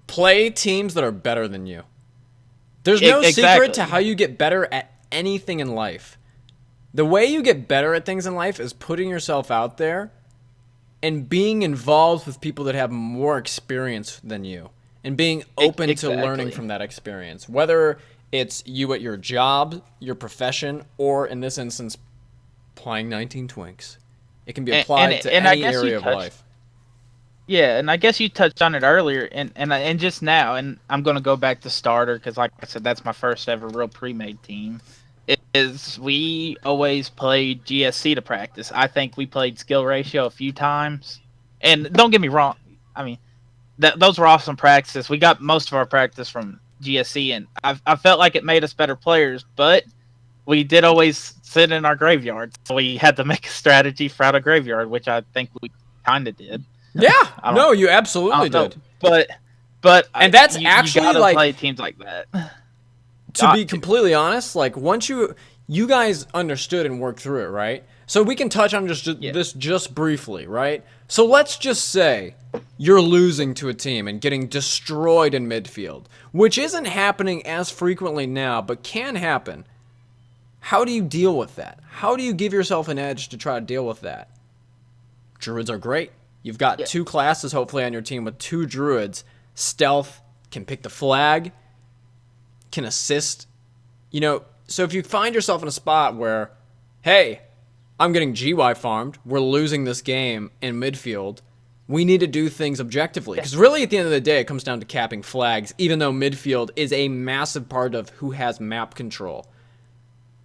play teams that are better than you. There's no secret Exactly. to how you get better at anything in life. The way you get better at things in life is putting yourself out there and being involved with people that have more experience than you and being open to learning from that experience, whether it's you at your job, your profession, or in this instance, playing 19 Twinks. It can be applied to any area of life. Yeah, and I guess you touched on it earlier, and just now, and I'm going to go back to starter because, like I said, that's my first ever real pre-made team. Is we always played GSC to practice. I think we played skill ratio a few times, and don't get me wrong. I mean, those were awesome practices. We got most of our practice from GSC, and I felt like it made us better players, but we did always sit in our graveyard. So we had to make a strategy for out of graveyard, which I think we kind of did. Yeah, no, you absolutely did. But and that's actually you gotta like play teams like that. To be completely honest, like once you guys understood and worked through it, right? So we can touch on this just briefly, right? So let's just say you're losing to a team and getting destroyed in midfield, which isn't happening as frequently now, but can happen. How do you deal with that? How do you give yourself an edge to try to deal with that? Druids are great. You've got two classes hopefully on your team with two Druids. Stealth can pick the flag, can assist. You know, so if you find yourself in a spot where, hey, I'm getting GY farmed, we're losing this game in midfield, we need to do things objectively. Because really at the end of the day, it comes down to capping flags, even though midfield is a massive part of who has map control.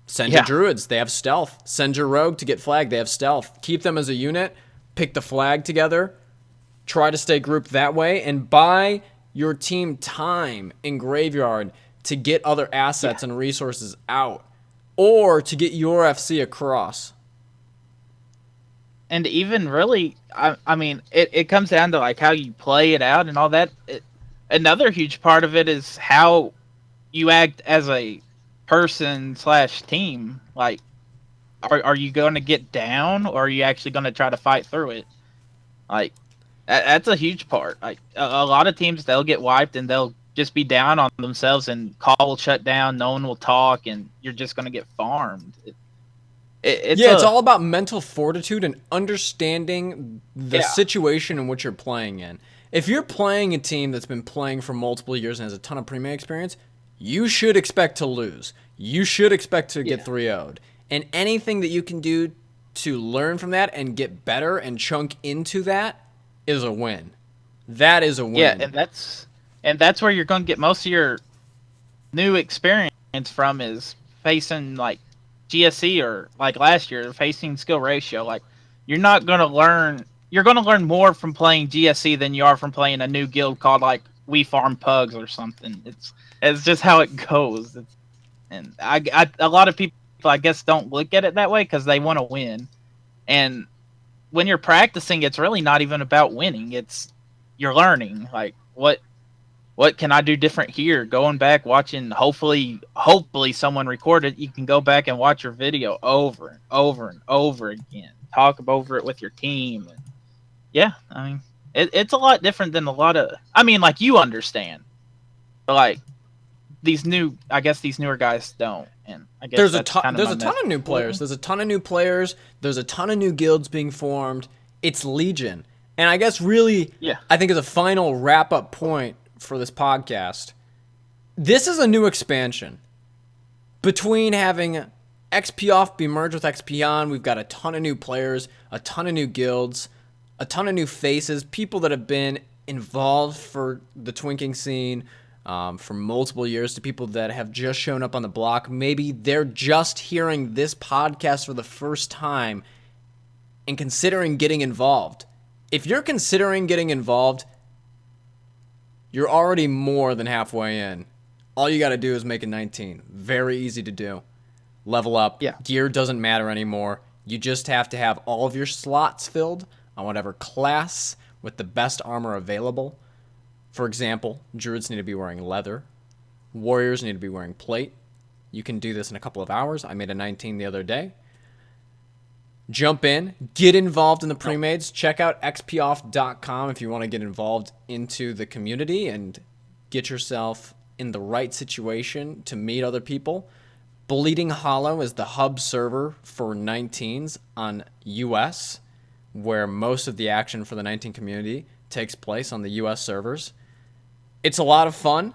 Send your Druids, they have stealth. Send your Rogue to get flag, they have stealth. Keep them as a unit, pick the flag together, try to stay grouped that way, and buy your team time in graveyard to get other assets and resources out, or to get your FC across. And even really, I mean, it comes down to like how you play it out and all that. Another huge part of it is how you act as a person/team. Like, are you going to get down, or are you actually going to try to fight through it? Like, that's a huge part. Like a lot of teams, they'll get wiped and they'll just be down on themselves, and call will shut down. No one will talk, and you're just going to get farmed. It's all about mental fortitude and understanding the situation in which you're playing in. If you're playing a team that's been playing for multiple years and has a ton of pre-made experience, you should expect to lose. You should expect to get 3-0'd. And anything that you can do to learn from that and get better and chunk into that is a win. That is a win. Yeah, and that's where you're going to get most of your new experience from, is facing like GSC or like last year facing skill ratio. Like you're going to learn more from playing GSC than you are from playing a new guild called like We Farm Pugs or something. It's just how it goes. And a lot of people, I guess, don't look at it that way because they want to win. And when you're practicing, it's really not even about winning. It's you're learning. Like what can I do different here? Going back, watching, hopefully someone recorded. You can go back and watch your video over and over and over again. Talk over it with your team. And yeah, I mean, it's a lot different than a lot of. I mean, like you understand, but like these newer guys don't. And I guess there's a ton of new players. There's a ton of new players. There's a ton of new guilds being formed. It's Legion, and I guess really, I think as a final wrap up point for this podcast, this is a new expansion. Between having XP off be merged with XP on, we've got a ton of new players, a ton of new guilds, a ton of new faces, people that have been involved for the twinking scene for multiple years, to people that have just shown up on the block. Maybe they're just hearing this podcast for the first time and considering getting involved. If you're considering getting involved, you're already more than halfway in. All you got to do is make a 19. Very easy to do. Level up. Yeah. Gear doesn't matter anymore. You just have to have all of your slots filled on whatever class with the best armor available. For example, Druids need to be wearing leather. Warriors need to be wearing plate. You can do this in a couple of hours. I made a 19 the other day. Jump in, get involved in the pre-mades. Check out xpoff.com if you want to get involved into the community and get yourself in the right situation to meet other people. Bleeding Hollow is the hub server for 19s on US, where most of the action for the 19 community takes place on the US servers. It's a lot of fun.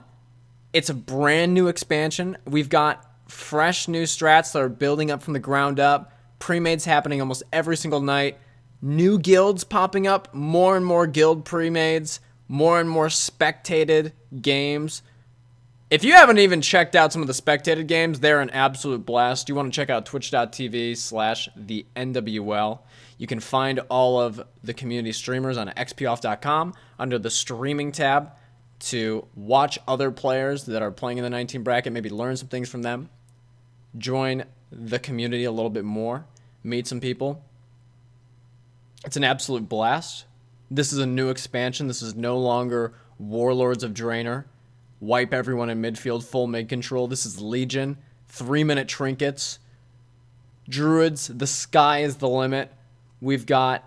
It's a brand new expansion. We've got fresh new strats that are building up from the ground up. Premade's happening almost every single night. New guilds popping up, more and more guild premades, more and more spectated games. If you haven't even checked out some of the spectated games, they're an absolute blast. You want to check out twitch.tv/the NWL. You can find all of the community streamers on xpoff.com under the streaming tab to watch other players that are playing in the 19 bracket, maybe learn some things from them, join the community a little bit more, meet some people. It's an absolute blast. This is a new expansion. This is no longer Warlords of Draenor. Wipe everyone in midfield, full mid control. This is Legion. 3-minute trinkets. Druids, the sky is the limit. We've got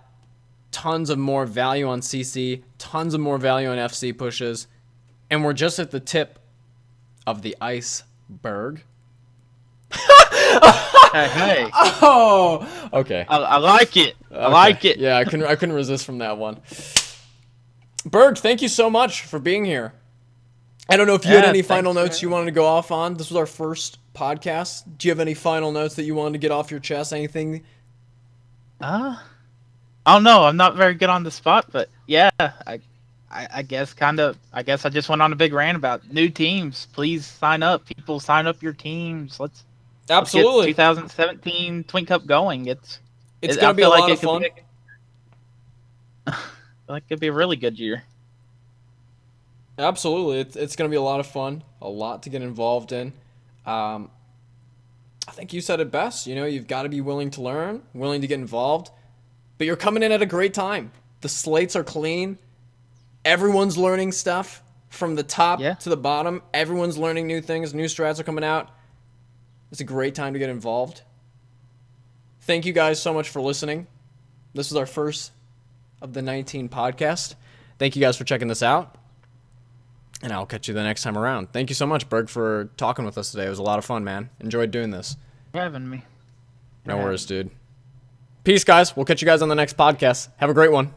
tons of more value on CC, tons of more value on FC pushes, and we're just at the tip of the iceberg. Hey. Oh, okay. I like it. I like it. Yeah, I couldn't resist from that one. Burg, thank you so much for being here. I don't know if you had any final notes you wanted to go off on. This was our first podcast. Do you have any final notes that you wanted to get off your chest? Anything? I don't know. I'm not very good on the spot, but yeah, I guess I just went on a big rant about new teams. Please sign up. People, sign up your teams. Let's Absolutely. get 2017 Twin Cup going. It's gonna be a lot of fun. I feel like it'd be a really good year. Absolutely. It's going to be a lot of fun, a lot to get involved in. I think you said it best. You know, you've got to be willing to learn, willing to get involved, but you're coming in at a great time. The slates are clean. Everyone's learning stuff from the top to the bottom. Everyone's learning new things. New strats are coming out. It's a great time to get involved. Thank you guys so much for listening. This is our first of the 19 podcast. Thank you guys for checking this out. And I'll catch you the next time around. Thank you so much, Burg, for talking with us today. It was a lot of fun, man. Enjoyed doing this. For having me. No worries, dude. Peace, guys. We'll catch you guys on the next podcast. Have a great one.